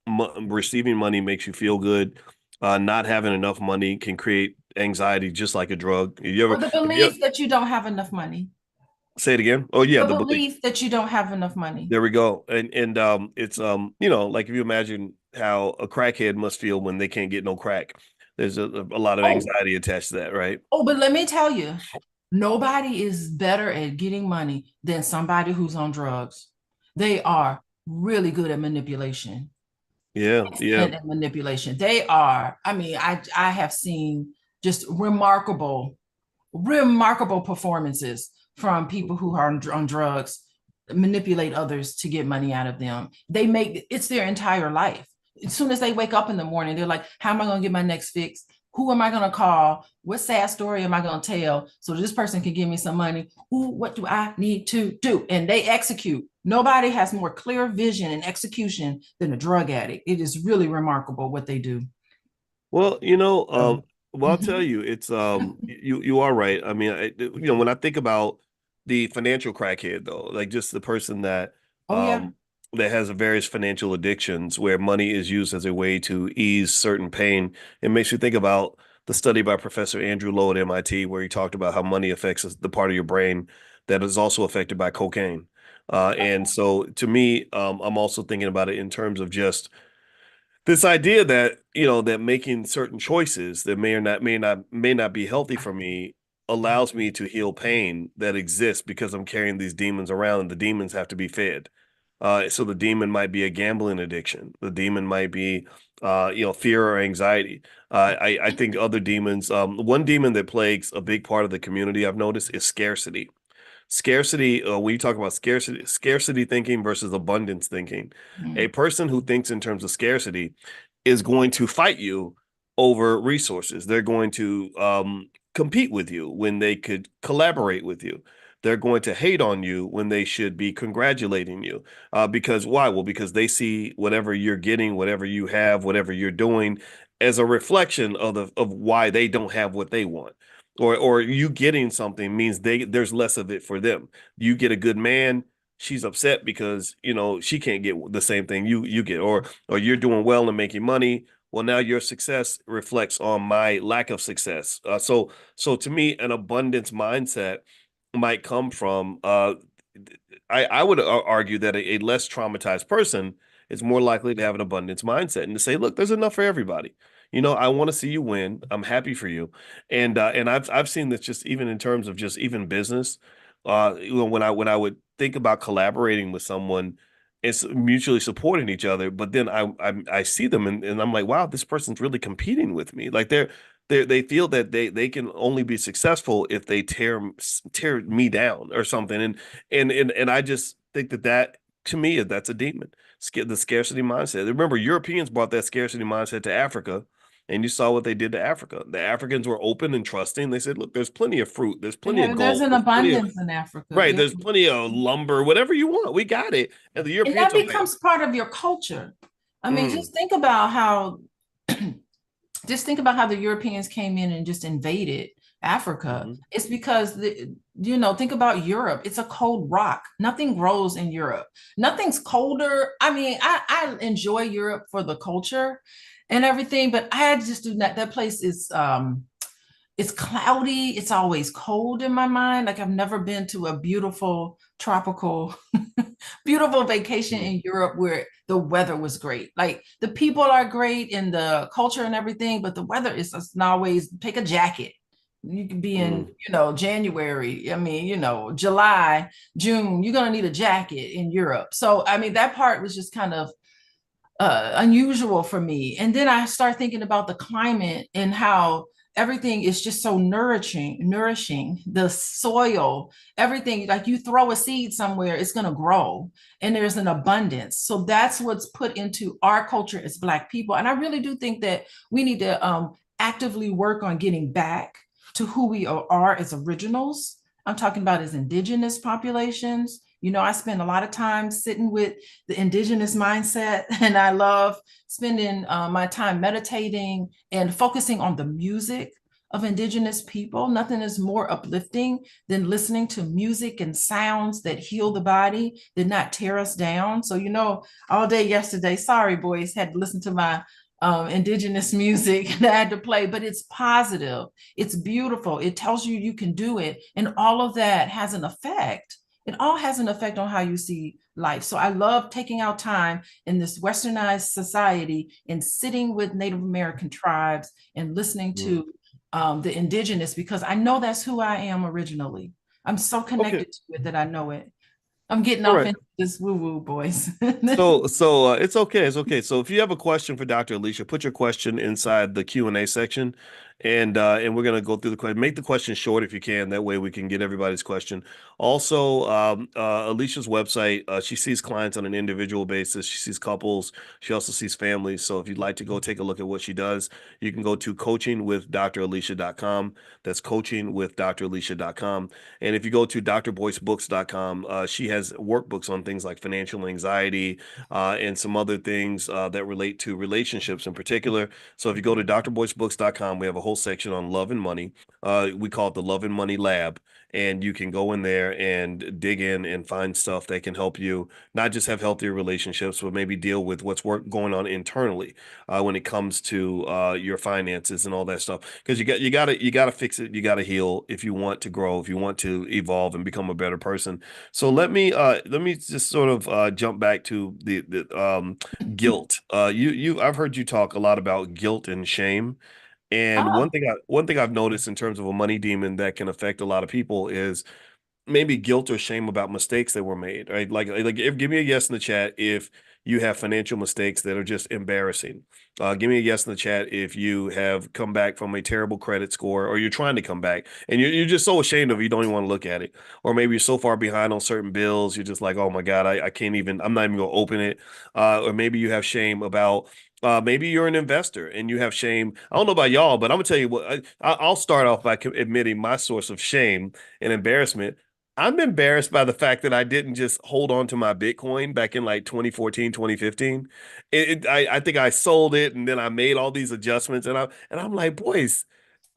receiving money makes you feel good. Not having enough money can create anxiety, just like a drug. Or the If you belief that you don't have enough money. say it again? Oh yeah, The the belief. belief that you don't have enough money. There we go. And it's like if you imagine how a crackhead must feel when they can't get no crack. There's a lot of Oh, anxiety attached to that, right? but let me tell you, nobody is better at getting money than somebody who's on drugs. They are really good at manipulation. Yeah, yeah. Excellent at manipulation. They are, I mean, I have seen just remarkable performances from people who are on drugs, manipulate others to get money out of them. They make it's their entire life. As soon as they wake up in the morning, they're like, how am I going to get my next fix? Who am I going to call? What sad story am I going to tell so this person can give me some money? Ooh, what do I need to do? And they execute. Nobody has more clear vision and execution than a drug addict. It is really remarkable what they do. Well, So, well, I'll tell you, it's you are right. I mean, when I think about the financial crackhead though, like just the person that oh yeah. that has various financial addictions where money is used as a way to ease certain pain, it makes you think about the study by Professor Andrew Lowe at MIT where he talked about how money affects the part of your brain that is also affected by cocaine. And so to me, I'm also thinking about it in terms of just this idea that that making certain choices that may not be healthy for me allows me to heal pain that exists because I'm carrying these demons around and the demons have to be fed. So the demon might be a gambling addiction. The demon might be fear or anxiety. I think other demons, one demon that plagues a big part of the community I've noticed is scarcity. Scarcity, when you talk about scarcity thinking versus abundance thinking, a Mhm. person who thinks in terms of scarcity is going to fight you over resources. They're going to compete with you when they could collaborate with you. They're going to hate on you when they should be congratulating you. Because why? Well, because they see whatever you're getting, whatever you have, whatever you're doing as a reflection of why they don't have what they want or you getting something means there's less of it for them. You get a good man, she's upset because she can't get the same thing you get, or you're doing well and making money. Well, now your success reflects on my lack of success. So to me, an abundance mindset might come from I would argue that a less traumatized person is more likely to have an abundance mindset and to say, look, there's enough for everybody. I want to see you win. I'm happy for you. And I've seen this just even in terms of just even business. When I would think about collaborating with someone, it's mutually supporting each other. But then I see them and I'm like, wow, this person's really competing with me. Like they feel that they can only be successful if they tear me down or something. And I just think that to me that's a demon. The scarcity mindset. Remember, Europeans brought that scarcity mindset to Africa. And you saw what they did to Africa. The Africans were open and trusting. They said, look, there's plenty of fruit, there's plenty of There's gold, an there's plenty of abundance in Africa. right, Yeah. there's plenty of lumber, whatever you want. We got it. And the And Europeans that are like, becomes part of your culture. I mean, mm, just think about how the Europeans came in and just invaded Africa. mhm, It's because think about Europe. It's a cold rock. Nothing grows in Europe. Nothing's colder. I mean, I enjoy Europe for the culture and everything, but I just do not. That place is it's cloudy. It's always cold in my mind. Like I've never been to a beautiful tropical, beautiful vacation mm, in Europe where the weather was great. Like the people are great and the culture and everything, but the weather is just not always pick a jacket. You could be in, mm. January. I mean, July, June, you're gonna need a jacket in Europe. So I mean, that part was just kind of unusual for me. And then I start thinking about the climate and how everything is just so nourishing. The soil, everything, like you throw a seed somewhere, it's going to grow and there's an abundance. So that's what's put into our culture as Black people. And I really do think that we need to actively work on getting back to who we are as originals. I'm talking about as indigenous populations. I spend a lot of time sitting with the indigenous mindset, and I love spending my time meditating and focusing on the music of indigenous people. Nothing is more uplifting than listening to music and sounds that heal the body, that not tear us down. So, all day yesterday, sorry, boys, had to listen to my indigenous music that I had to play, but it's positive. It's beautiful. It tells you you can do it. And all of that has an effect. It all has an effect on how you see life. So I love taking out time in this westernized society and sitting with Native American tribes and listening Mm. to the indigenous because I know that's who I am originally. I'm so Okay. connected to it that I know it. I'm getting All off right. into this woo-woo, boys. It's okay. It's okay. So if you have a question for Dr. Alicia, put your question inside the Q&A section, and we're gonna go through the question. Make the question short if you can. That way we can get everybody's question. Also, Alicia's website, she sees clients on an individual basis. She sees couples. She also sees families. So if you'd like to go take a look at what she does, you can go to coachingwithdralicia.com. That's coachingwithdralicia.com. And if you go to drboycebooks.com, she has workbooks on things like financial anxiety, and some other things that relate to relationships in particular. So if you go to drboycebooks.com, we have a whole section on love and money. We call it the Love and Money Lab. And you can go in there and dig in and find stuff that can help you not just have healthier relationships, but maybe deal with what's going on internally when it comes to your finances and all that stuff. Because you gotta fix it. You gotta heal if you want to grow, if you want to evolve and become a better person. So let me just sort of jump back to the guilt. I've heard you talk a lot about guilt and shame. And Oh, one thing I've noticed in terms of a money demon that can affect a lot of people is maybe guilt or shame about mistakes that were made, right? Give me a yes in the chat if you have financial mistakes that are just embarrassing. Give me a yes in the chat if you have come back from a terrible credit score or you're trying to come back and you're just so ashamed of it, you don't even want to look at it. Or maybe you're so far behind on certain bills, you're just like, oh my God, I can't even, I'm not even going to open it. Or maybe you have shame about maybe you're an investor and you have shame. I don't know about y'all, but I'm gonna tell you what. I'll start off by admitting my source of shame and embarrassment. I'm embarrassed by the fact that I didn't just hold on to my Bitcoin back in like 2014, 2015. I think I sold it and then I made all these adjustments and I'm like, boys,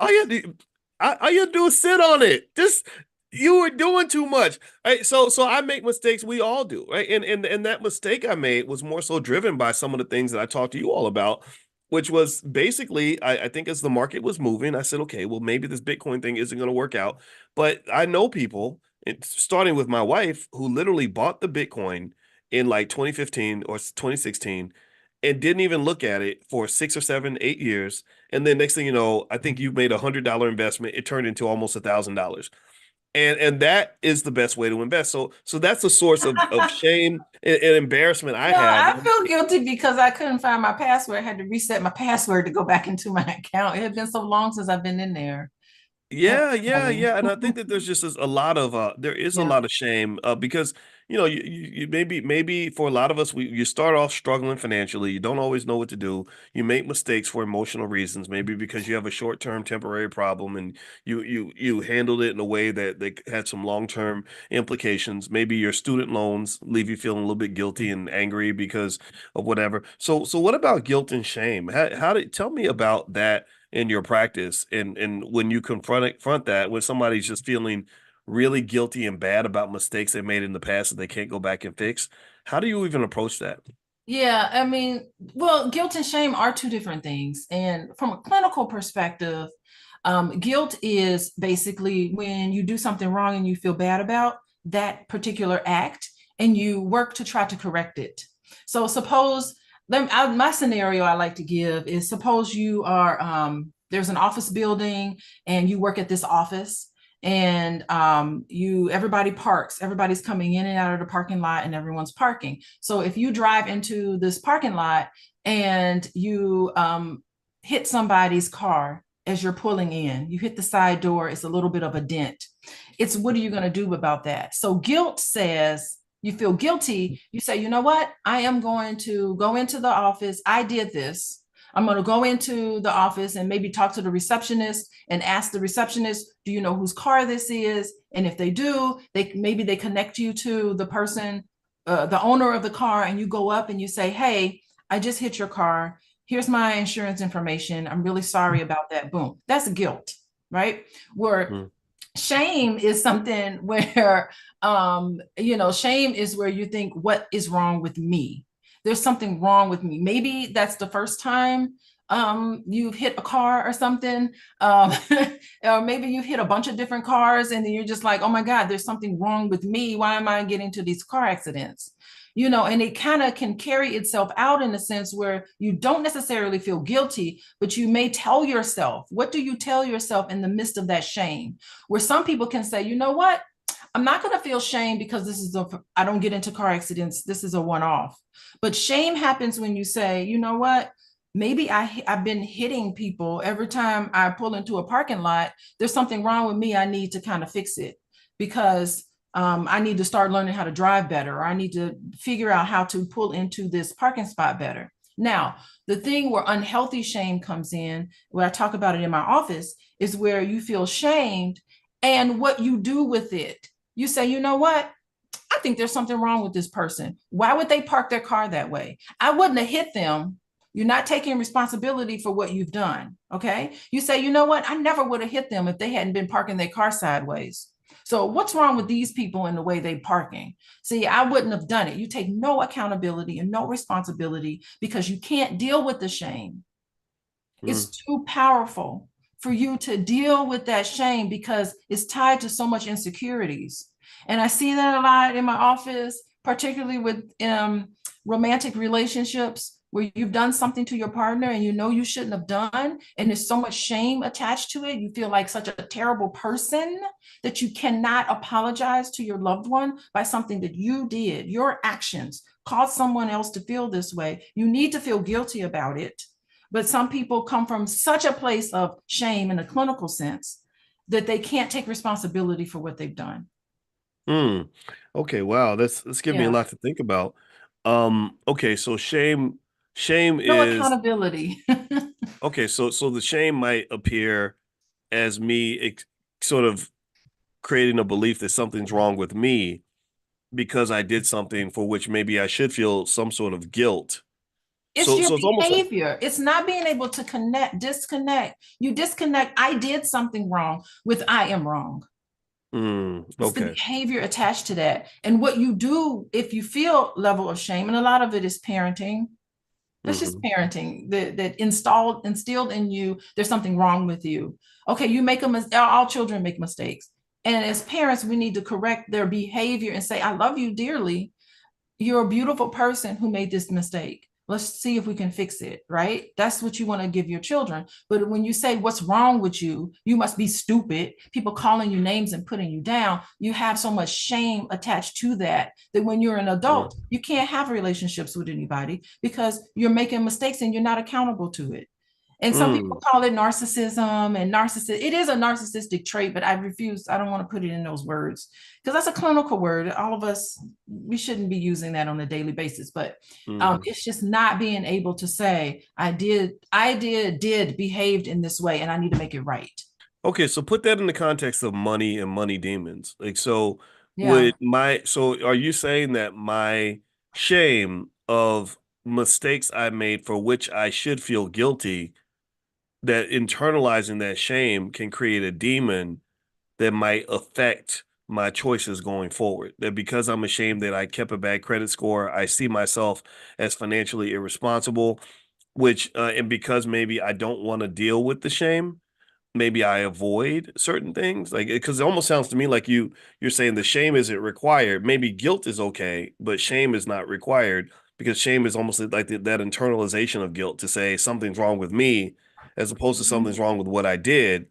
all you have to, all you have to do is sit on it. Just you were doing too much. Right? So I make mistakes. We all do, right? And that mistake I made was more so driven by some of the things that I talked to you all about, which was basically I think as the market was moving, I said, okay, well maybe this Bitcoin thing isn't going to work out. But I know people, starting with my wife, who literally bought the Bitcoin in like 2015 or 2016 and didn't even look at it for 6 or 7, 8 years. And then next thing you know, I think you made $100 investment. It turned into almost $1,000. And that is the best way to invest. So that's a source of shame and embarrassment I no, have. I feel guilty because I couldn't find my password. I had to reset my password to go back into my account. It had been so long since I've been in there. That Yeah, was yeah, funny. yeah. And I think that there's just a lot of there is a Yeah. lot of shame because you maybe for a lot of us you start off struggling financially. You don't always know what to do. You make mistakes for emotional reasons, maybe because you have a short-term temporary problem and you handled it in a way that had some long-term implications. Maybe your student loans leave you feeling a little bit guilty and angry because of whatever. So what about guilt and shame? How did tell me about that in your practice and when you confront that when somebody's just feeling really guilty and bad about mistakes they made in the past that they can't go back and fix, how do you even approach that? Yeah, I mean, well, guilt and shame are two different things. And from a clinical perspective, guilt is basically when you do something wrong and you feel bad about that particular act and you work to try to correct it. So suppose my scenario I like to give is suppose you are there's an office building and you work at this office and you everybody parks, everybody's coming in and out of the parking lot and everyone's parking. So if you drive into this parking lot and you hit somebody's car as you're pulling in, you hit the side door, it's a little bit of a dent. It's what are you going to do about that? So guilt says you feel guilty. You say, you know what? I am going to go into the office. I did this. I'm going to go into the office and maybe talk to the receptionist and ask the receptionist, do you know whose car this is? And if they do, maybe they connect you to the person, the owner of the car, and you go up and you say, hey, I just hit your car. Here's my insurance information. I'm really sorry about that. Boom. That's guilt, right? Where Mm. shame is something where shame is where you think, what is wrong with me? There's something wrong with me. Maybe that's the first time you've hit a car or something, or maybe you've hit a bunch of different cars and then you're just like, oh my God, there's something wrong with me. Why am I getting to these car accidents? And it kind of can carry itself out in a sense where you don't necessarily feel guilty, but you may tell yourself, what do you tell yourself in the midst of that shame? Where some people can say, you know what? I'm not going to feel shame because I don't get into car accidents. This is a one off. But shame happens when you say, you know what? Maybe I've been hitting people every time I pull into a parking lot. There's something wrong with me. I need to kind of fix it because I need to start learning how to drive better, or I need to figure out how to pull into this parking spot better. Now, the thing where unhealthy shame comes in, where I talk about it in my office, is where you feel shamed and what you do with it. You say, you know what? I think there's something wrong with this person. Why would they park their car that way? I wouldn't have hit them. You're not taking responsibility for what you've done. Okay. You say, you know what? I never would have hit them if they hadn't been parking their car sideways. So what's wrong with these people in the way they parking? See, I wouldn't have done it. You take no accountability and no responsibility because you can't deal with the shame. It's Mm, too powerful for you to deal with that shame because it's tied to so much insecurities. And I see that a lot in my office, particularly with romantic relationships where you've done something to your partner and you know you shouldn't have done. And there's so much shame attached to it. You feel like such a terrible person that you cannot apologize to your loved one by something that you did. Your actions caused someone else to feel this way. You need to feel guilty about it, but some people come from such a place of shame in a clinical sense that they can't take responsibility for what they've done. mm. Okay, wow, that's giving me a Yeah. lot to think about. Okay, so shame No is accountability. okay, so the shame might appear as me sort of creating a belief that something's wrong with me because I did something for which maybe I should feel some sort of guilt. It's your So it's almost like, behavior. It's not being able to disconnect. You disconnect, I did something wrong with I am wrong. It's the okay. behavior attached to that. And what you do if you feel level of shame, and a lot of it is parenting. That's just Hmm. parenting that instilled in you, there's something wrong with you. Okay, you make a mistake, all children make mistakes. And as parents, we need to correct their behavior and say, I love you dearly. You're a beautiful person who made this mistake. Let's see if we can fix it, right? That's what you want to give your children. But when you say, what's wrong with you? You must be stupid. People calling you names and putting you down. You have so much shame attached to that, that when you're an adult, you can't have relationships with anybody because you're making mistakes and you're not accountable to it. And some people Mm. call it narcissism and narcissist. It is a narcissistic trait, but I refuse. I don't want to put it in those words because that's a clinical word. All of us, we shouldn't be using that on a daily basis. But Hmm. it's just not being able to say, did behaved in this way, and I need to make it right. Okay, so put that in the context of money and money demons. Like, so Yeah. are you saying that my shame of mistakes I made for which I should feel guilty, that internalizing that shame can create a demon that might affect my choices going forward? That because I'm ashamed that I kept a bad credit score, I see myself as financially irresponsible, and because maybe I don't want to deal with the shame, maybe I avoid certain things, like, because it almost sounds to me like you're saying the shame isn't required. Maybe guilt is okay, but shame is not required because shame is almost like that internalization of guilt to say something's wrong with me as opposed to Mhm. something's wrong with what I did.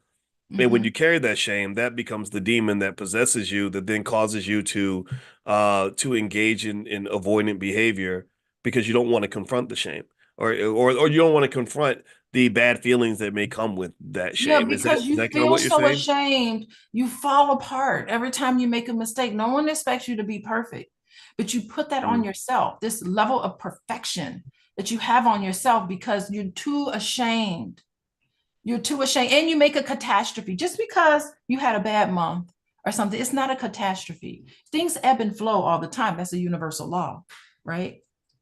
And when Mhm. you carry that shame, that becomes the demon that possesses you, that then causes you to engage in avoidant behavior because you don't want to confront the shame, or you don't want to confront the bad feelings that may come with that Yeah, shame. Is that because is you that kind of feel what you're so saying? ashamed, you fall apart every time you make a mistake. No one expects you to be perfect, but you put that on Mm, yourself, this level of perfection that you have on yourself because you're too ashamed. You're too ashamed, and you make a catastrophe just because you had a bad month or something. It's not a catastrophe. Things ebb and flow all the time. That's a universal law, right?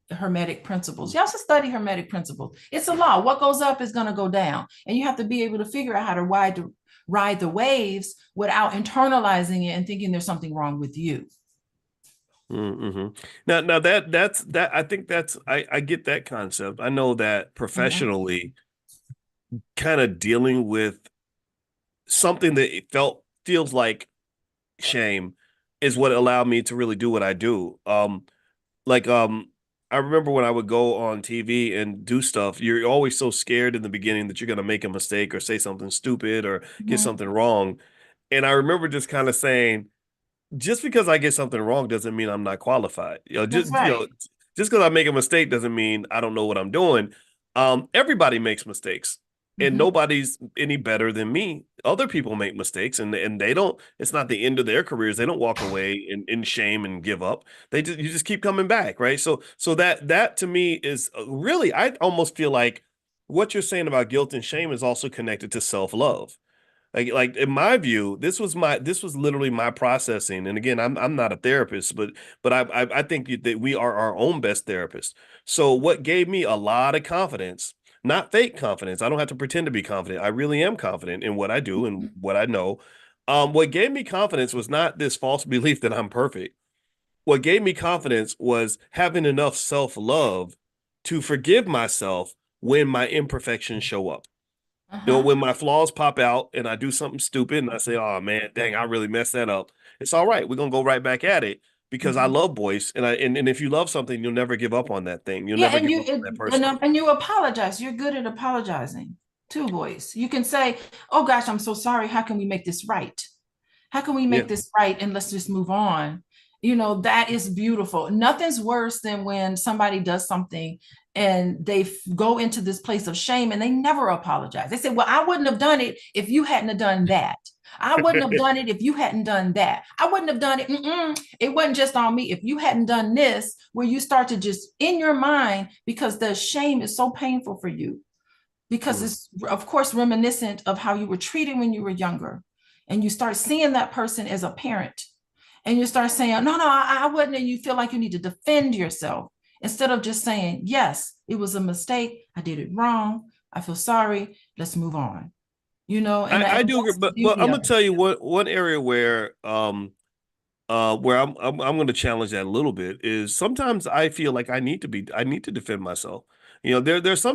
The Hermetic principles. You also study Hermetic principles. It's a law. What goes up is going to go down, and you have to be able to figure out how to ride the waves without internalizing it and thinking there's something wrong with you. mm-hmm. Now that I think I get that concept. I know that Yeah. professionally, kind of dealing with something that it feels like shame is what allowed me to really do what I do. Like I remember when I would go on TV and do stuff, you're always so scared in the beginning that you're gonna make a mistake or say something stupid or get Mhm. something wrong. And I remember just kind of saying, just because I get something wrong doesn't mean I'm not qualified. That's right. Just because I make a mistake doesn't mean I don't know what I'm doing. Everybody makes mistakes, and Mhm. nobody's any better than me. Other people make mistakes, and they don't. It's not the end of their careers. They don't walk away in shame and give up. You just keep coming back, right? So that to me is really, I almost feel like what you're saying about guilt and shame is also connected to self love. Like in my view, this was literally my processing. And again, I'm not a therapist, but I think that we are our own best therapist. So what gave me a lot of confidence, not fake confidence. I don't have to pretend to be confident. I really am confident in what I do and what I know. What gave me confidence was not this false belief that I'm perfect. What gave me confidence was having enough self-love to forgive myself when my imperfections show up. Uh-huh. When my flaws pop out and I do something stupid and I say, "Oh man, dang, I really messed that up." It's all right. We're gonna go right back at it because I Mhm. love Boyce, and if you love something, you'll never give up on that thing. You'll Yeah, never give up on that person. and you apologize. You're good at apologizing too, Boyce. You can say, "Oh gosh, I'm so sorry. How can we make this right? How can we Yeah. make this right and let's just move on?" That is beautiful. Nothing's worse than when somebody does something and go into this place of shame and they never apologize. They say, "Well, I wouldn't have done it if you hadn't have done that. I wouldn't have done it if you hadn't done that. I wouldn't have done it. It wasn't just on me. If you hadn't done this," where you start to just in your mind, because the shame is so painful for you, because Mm. it's of course reminiscent of how you were treated when you were younger, and you start seeing that person as a parent, and you start saying, "No, no, I wouldn't," and you feel like you need to defend yourself instead of just saying, "Yes, it was a mistake. I did it wrong. I feel sorry. Let's move on." And I do agree, that's the but beauty I'm of gonna it. tell you one area where I'm going to challenge that a little bit is sometimes I feel like I need to defend myself. There's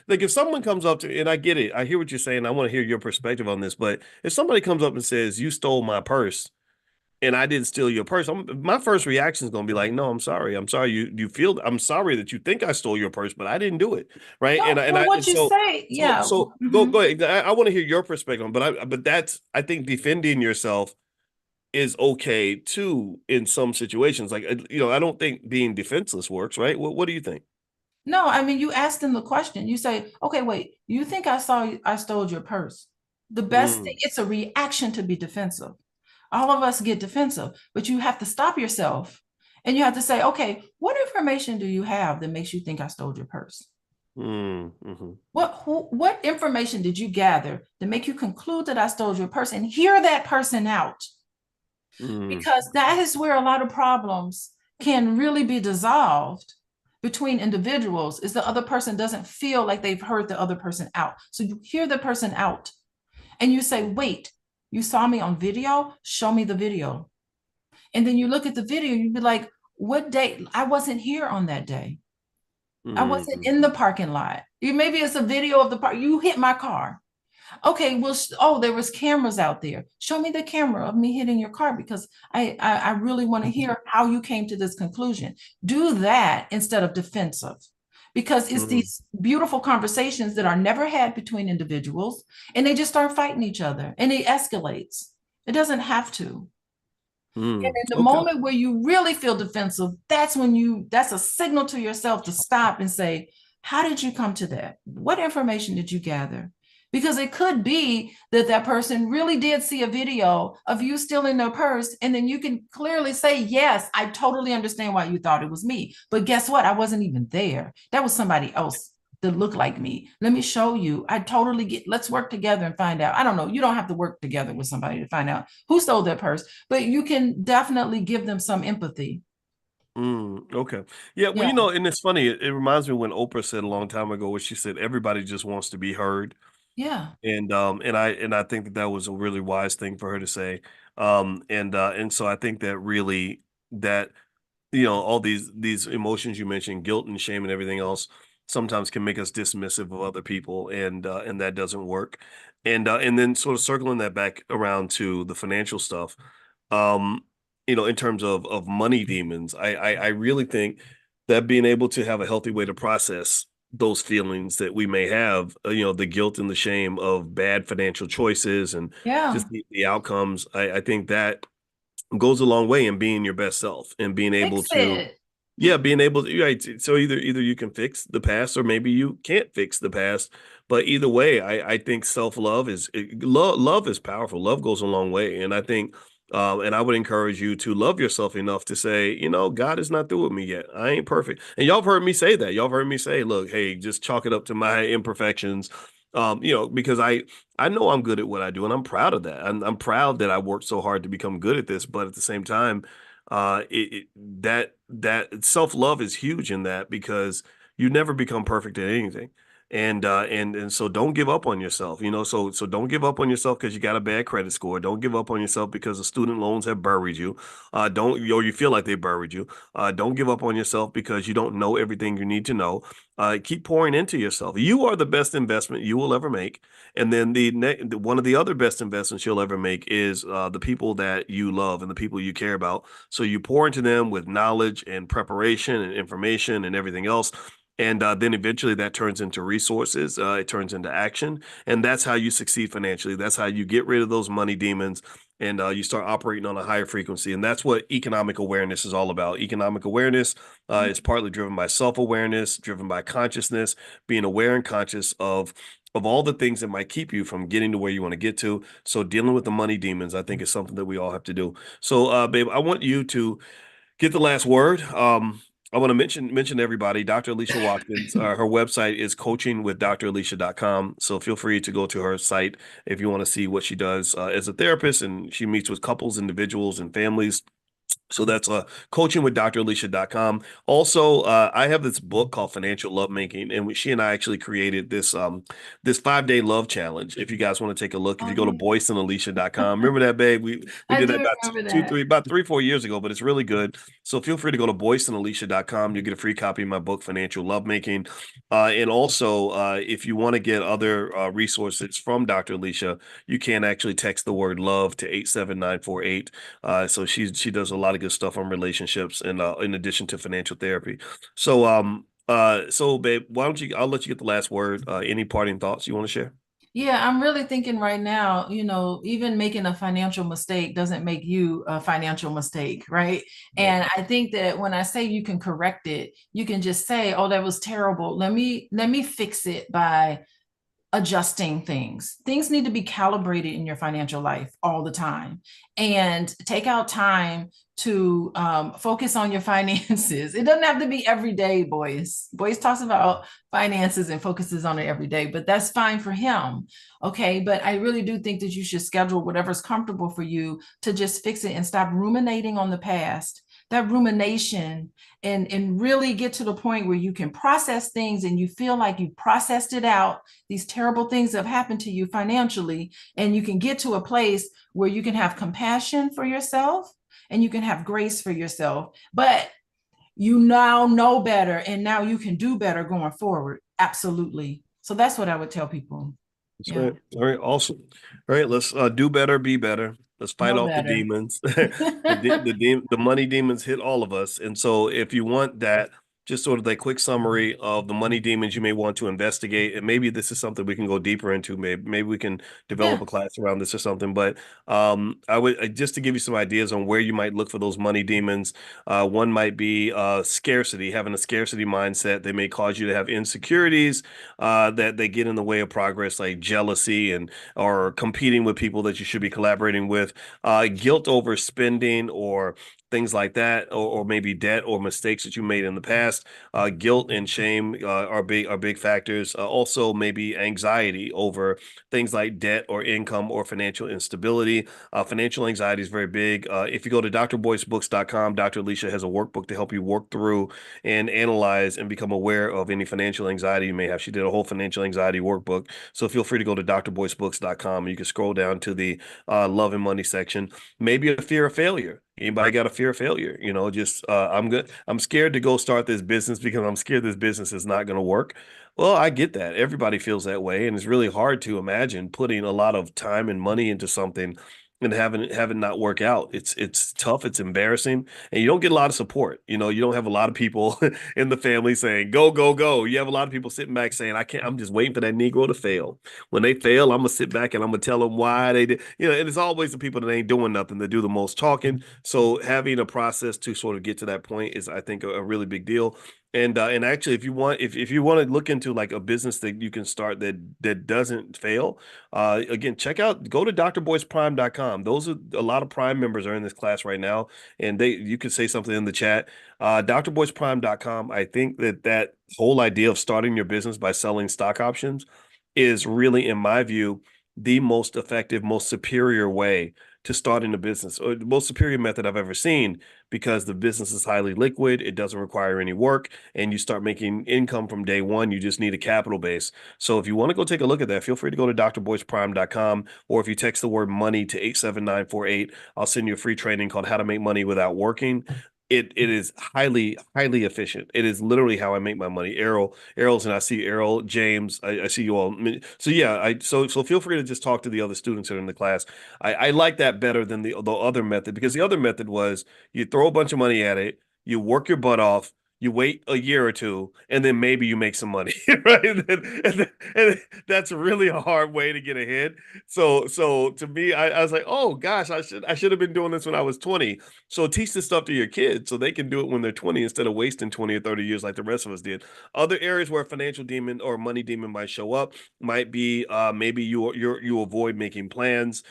like if someone comes up to, and I get it, I hear what you're saying. I want to hear your perspective on this, but if somebody comes up and says you stole my purse and I didn't steal your purse, my first reaction is going to be like, no, I'm sorry. I'm sorry I'm sorry that you think I stole your purse, but I didn't do it. Right. No, well, And what you say, yeah. so go Mhm. ahead. I want to hear your perspective, but that's, I think defending yourself is okay too in some situations. Like, I don't think being defenseless works, right? What do you think? No, I mean, you ask them the question. You say, "Okay, wait, you think I stole your purse?" The best thing, Mm, it's a reaction to be defensive. All of us get defensive, but you have to stop yourself and you have to say, "Okay, what information do you have that makes you think I stole your purse? mhm, What information did you gather to make you conclude that I stole your purse?" And hear that person out, mm, because that is where a lot of problems can really be dissolved between individuals, is the other person doesn't feel like they've heard the other person out. So you hear the person out and you say, "Wait, you saw me on video? Show me the video." And then you look at the video, you'd be like, "What day? I wasn't here on that day. I wasn't mm, in the parking lot. Maybe it's a video of the park. You hit my car. Okay, well, oh, there was cameras out there. Show me the camera of me hitting your car, because I really want to hear how you came to this conclusion." Do that instead of defensive, because it's mm, these beautiful conversations that are never had between individuals, and they just start fighting each other, and it escalates. It doesn't have to. And in the okay. moment where you really feel defensive, that's a signal to yourself to stop and say, "How did you come to that? What information did you gather?" Because it could be that that person really did see a video of you stealing their purse. And then you can clearly say, "Yes, I totally understand why you thought it was me. But guess what? I wasn't even there. That was somebody else that looked like me. Let me show you. I totally get, let's work together and find out." I don't know. You don't have to work together with somebody to find out who stole their purse, but you can definitely give them some empathy. Okay. Yeah, well, Yeah. and it's funny, it reminds me when Oprah said a long time ago, where she said everybody just wants to be heard. Yeah. And I think that that was a really wise thing for her to say. And so I think that really that all these emotions you mentioned, guilt and shame and everything else, sometimes can make us dismissive of other people, and that doesn't work. And then sort of circling that back around to the financial stuff, um, in terms of money demons, I really think that being able to have a healthy way to process those feelings that we may have, the guilt and the shame of bad financial choices and Yeah. just the outcomes, I think that goes a long way in being your best self and being able Fix to, it. yeah, being able to, right. So either you can fix the past or maybe you can't fix the past. But either way, I think self-love love is powerful. Love goes a long way. And I think and I would encourage you to love yourself enough to say, God is not through with me yet. I ain't perfect. And y'all have heard me say that. Y'all have heard me say, look, hey, just chalk it up to my imperfections. Because I know I'm good at what I do, and I'm proud of that. I'm proud that I worked so hard to become good at this. But at the same time, that self-love is huge in that because you never become perfect at anything. And so don't give up on yourself, so don't give up on yourself because you got a bad credit score. Don't give up on yourself because the student loans have buried you. Don't or you feel like they buried you. Don't give up on yourself because you don't know everything you need to know. Keep pouring into yourself. You are the best investment you will ever make. And then one of the other best investments you'll ever make is the people that you love and the people you care about. So you pour into them with knowledge and preparation and information and everything else. And then eventually that turns into resources. It turns into action. And that's how you succeed financially. That's how you get rid of those money demons and you start operating on a higher frequency. And that's what economic awareness is all about. Economic awareness is partly driven by self-awareness, driven by consciousness, being aware and conscious of all the things that might keep you from getting to where you want to get to. So dealing with the money demons, I think, is something that we all have to do. So, babe, I want you to get the last word. I want to mention to everybody, Dr. Alicia Watkins. Her website is coachingwithdralicia.com. So feel free to go to her site if you want to see what she does as a therapist, and she meets with couples, individuals, and families. So that's coachingwithdralicia.com. Also, I have this book called Financial Lovemaking, and she and I actually created this 5-day love challenge. If you guys want to take a look, if Oh, you go to yeah. boyceandalicia.com, remember that, babe? We I did that do about remember that. about 3, 4 years ago, but it's really good. So feel free to go to boyceandalicia.com. You get a free copy of my book, Financial Lovemaking. And also, if you want to get other resources from Dr. Alicia, you can actually text the word love to 87948. So she does a lot of good stuff on relationships and in addition to financial therapy. So babe, why don't I'll let you get the last word. Any parting thoughts you want to share? Yeah, I'm really thinking right now, even making a financial mistake doesn't make you a financial mistake, right? Right. And I think that when I say you can correct it, you can just say, "Oh, that was terrible. Let me fix it by adjusting things. Things need to be calibrated in your financial life all the time. And take out time to focus on your finances. It doesn't have to be every day, Boyce. Boyce talks about finances and focuses on it every day, but that's fine for him. Okay. But I really do think that you should schedule whatever's comfortable for you to just fix it and stop ruminating on the past. That rumination and really get to the point where you can process things and you feel like you processed it out, these terrible things that have happened to you financially, and you can get to a place where you can have compassion for yourself and you can have grace for yourself. But you now know better and now you can do better going forward. Absolutely. So that's what I would tell people. That's Yeah. right. All right. Awesome. All right. Let's do better, be better. Let's fight Know off the better. demons. The money demons hit all of us. And so if you want that, just sort of a quick summary of the money demons you may want to investigate, and maybe this is something we can go deeper into. Maybe we can develop Yeah. a class around this or something. But I would just to give you some ideas on where you might look for those money demons. One might be scarcity, having a scarcity mindset. They may cause you to have insecurities that they get in the way of progress, like jealousy and or competing with people that you should be collaborating with, guilt over spending or things like that, or maybe debt or mistakes that you made in the past. Guilt and shame are big factors. Also, maybe anxiety over things like debt or income or financial instability. Financial anxiety is very big. If you go to drboycebooks.com, Dr. Alicia has a workbook to help you work through and analyze and become aware of any financial anxiety you may have. She did a whole financial anxiety workbook. So feel free to go to drboycebooks.com and you can scroll down to the love and money section. Maybe a fear of failure. Anybody got a fear of failure? Just I'm good. I'm scared to go start this business because I'm scared this business is not going to work. Well, I get that. Everybody feels that way, and it's really hard to imagine putting a lot of time and money into something and have it not work out. It's tough, it's embarrassing, and you don't get a lot of support. You don't have a lot of people in the family saying, go, go, go. You have a lot of people sitting back saying, I can't, I'm just waiting for that Negro to fail. When they fail, I'm gonna sit back and I'm gonna tell them why they did. And it's always the people that ain't doing nothing that do the most talking. So having a process to sort of get to that point is, I think, a really big deal. And actually, if you want to look into like a business that you can start that doesn't fail, again, go to drboyceprime.com. Those are a lot of Prime members are in this class right now, and you can say something in the chat. Drboyceprime.com. I think that whole idea of starting your business by selling stock options is really, in my view, the most effective, most superior way to starting a business, or the most superior method I've ever seen, because the business is highly liquid. It doesn't require any work, and you start making income from day one. You just need a capital base. So if you want to go take a look at that, feel free to go to drboyceprime.com, or if you text the word money to 87948, I'll send you a free training called How to Make Money Without Working. It is highly efficient. It is literally how I make my money. Errol's, and I see Errol, James, I see you all. So yeah, so feel free to just talk to the other students that are in the class. I like that better than the other method, because the other method was you throw a bunch of money at it, you work your butt off, you wait a year or two, and then maybe you make some money, right? And that's really a hard way to get ahead. So to me, I was like, oh gosh, I should have been doing this when I was 20. So teach this stuff to your kids so they can do it when they're 20 instead of wasting 20 or 30 years like the rest of us did. Other areas where a financial demon or money demon might show up might be, maybe you avoid making plans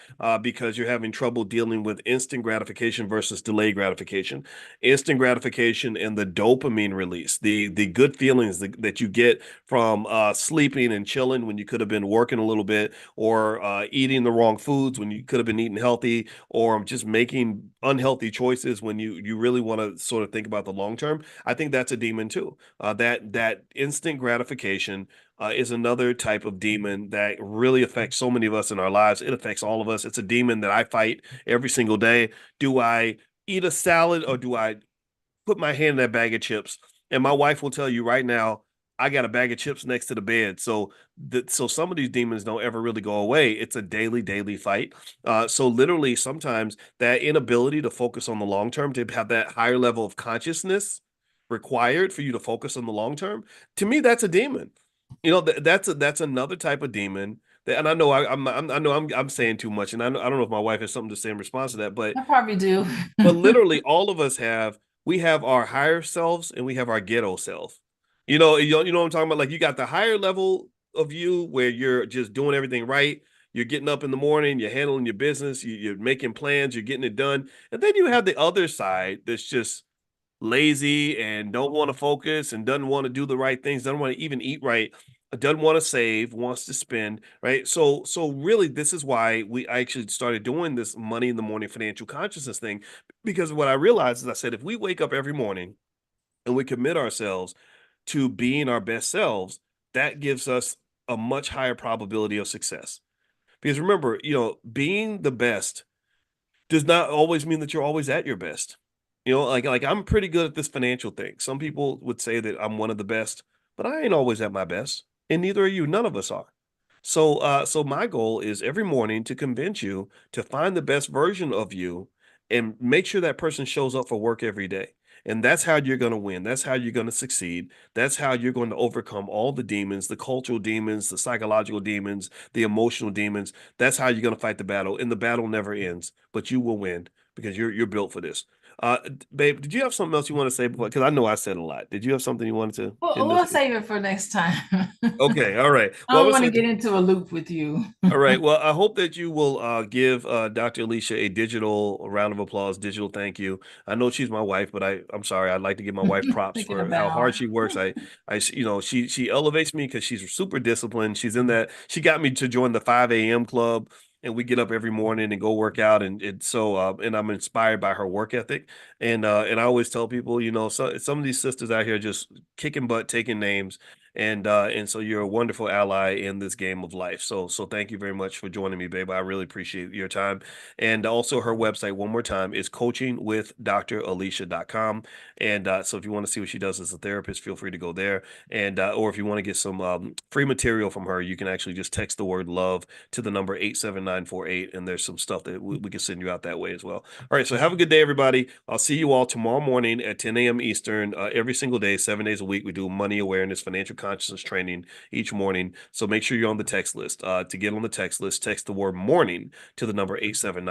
because you're having trouble dealing with instant gratification versus delayed gratification. Instant gratification and the dopamine release, the good feelings that you get from sleeping and chilling when you could have been working a little bit, or eating the wrong foods when you could have been eating healthy, or just making unhealthy choices when you really want to sort of think about the long term. I think that's a demon too. That instant gratification is another type of demon that really affects so many of us in our lives. It affects all of us. It's a demon that I fight every single day. Do I eat a salad, or do I put my hand in that bag of chips? And my wife will tell you right now, I got a bag of chips next to the bed. So some of these demons don't ever really go away. It's a daily fight. So literally, sometimes that inability to focus on the long term, to have that higher level of consciousness required for you to focus on the long term, to me, that's a demon. That's another type of demon. And I know I'm saying too much, and I don't know if my wife has something to say in response to that, but I probably do. literally all of us we have our higher selves and we have our ghetto self. You know what I'm talking about? Like, you got the higher level of you where you're just doing everything right. You're getting up in the morning, you're handling your business, you're making plans, you're getting it done. And then you have the other side that's just lazy and don't want to focus and doesn't want to do the right things, doesn't want to even eat right, doesn't want to save, wants to spend, right? So really, this is why I actually started doing this money in the morning financial consciousness thing, because what I realized is, I said, if we wake up every morning and we commit ourselves to being our best selves, that gives us a much higher probability of success. Because remember, being the best does not always mean that you're always at your best. Like I'm pretty good at this financial thing. Some people would say that I'm one of the best, but I ain't always at my best, and neither are you. None of us are. So my goal is every morning to convince you to find the best version of you and make sure that person shows up for work every day. And that's how you're going to win. That's how you're going to succeed. That's how you're going to overcome all the demons, the cultural demons, the psychological demons, the emotional demons. That's how you're going to fight the battle. And the battle never ends, but you will win because you're built for this. Babe, did you have something else you want to say before? Because I know I said a lot. Did you have something you wanted to Well, end us we'll with? save it for next time. Okay, all right. I Well, I'm don't gonna want to say get into a loop with you. all right. Well, I hope that you will give Dr. Alicia a digital round of applause, digital thank you. I know she's my wife, but I'm sorry. I'd like to give my wife props Thinking for how hard about. she works. She elevates me because she's super disciplined. She's in that. She got me to join the 5 a.m. club, and we get up every morning and go work out. And I'm inspired by her work ethic. And I always tell people, some of these sisters out here just kicking butt, taking names, And so you're a wonderful ally in this game of life. So thank you very much for joining me, babe. I really appreciate your time. And also her website, one more time, is coachingwithdralicia.com. And so if you want to see what she does as a therapist, feel free to go there. And or if you want to get some free material from her, you can actually just text the word love to the number 87948, and there's some stuff that we can send you out that way as well. All right, so have a good day, everybody. I'll see you all tomorrow morning at 10 a.m. Eastern, every single day, 7 days a week. We do money awareness, financial consciousness training each morning. So make sure you're on the text list. To get on the text list, text the word morning to the number 879.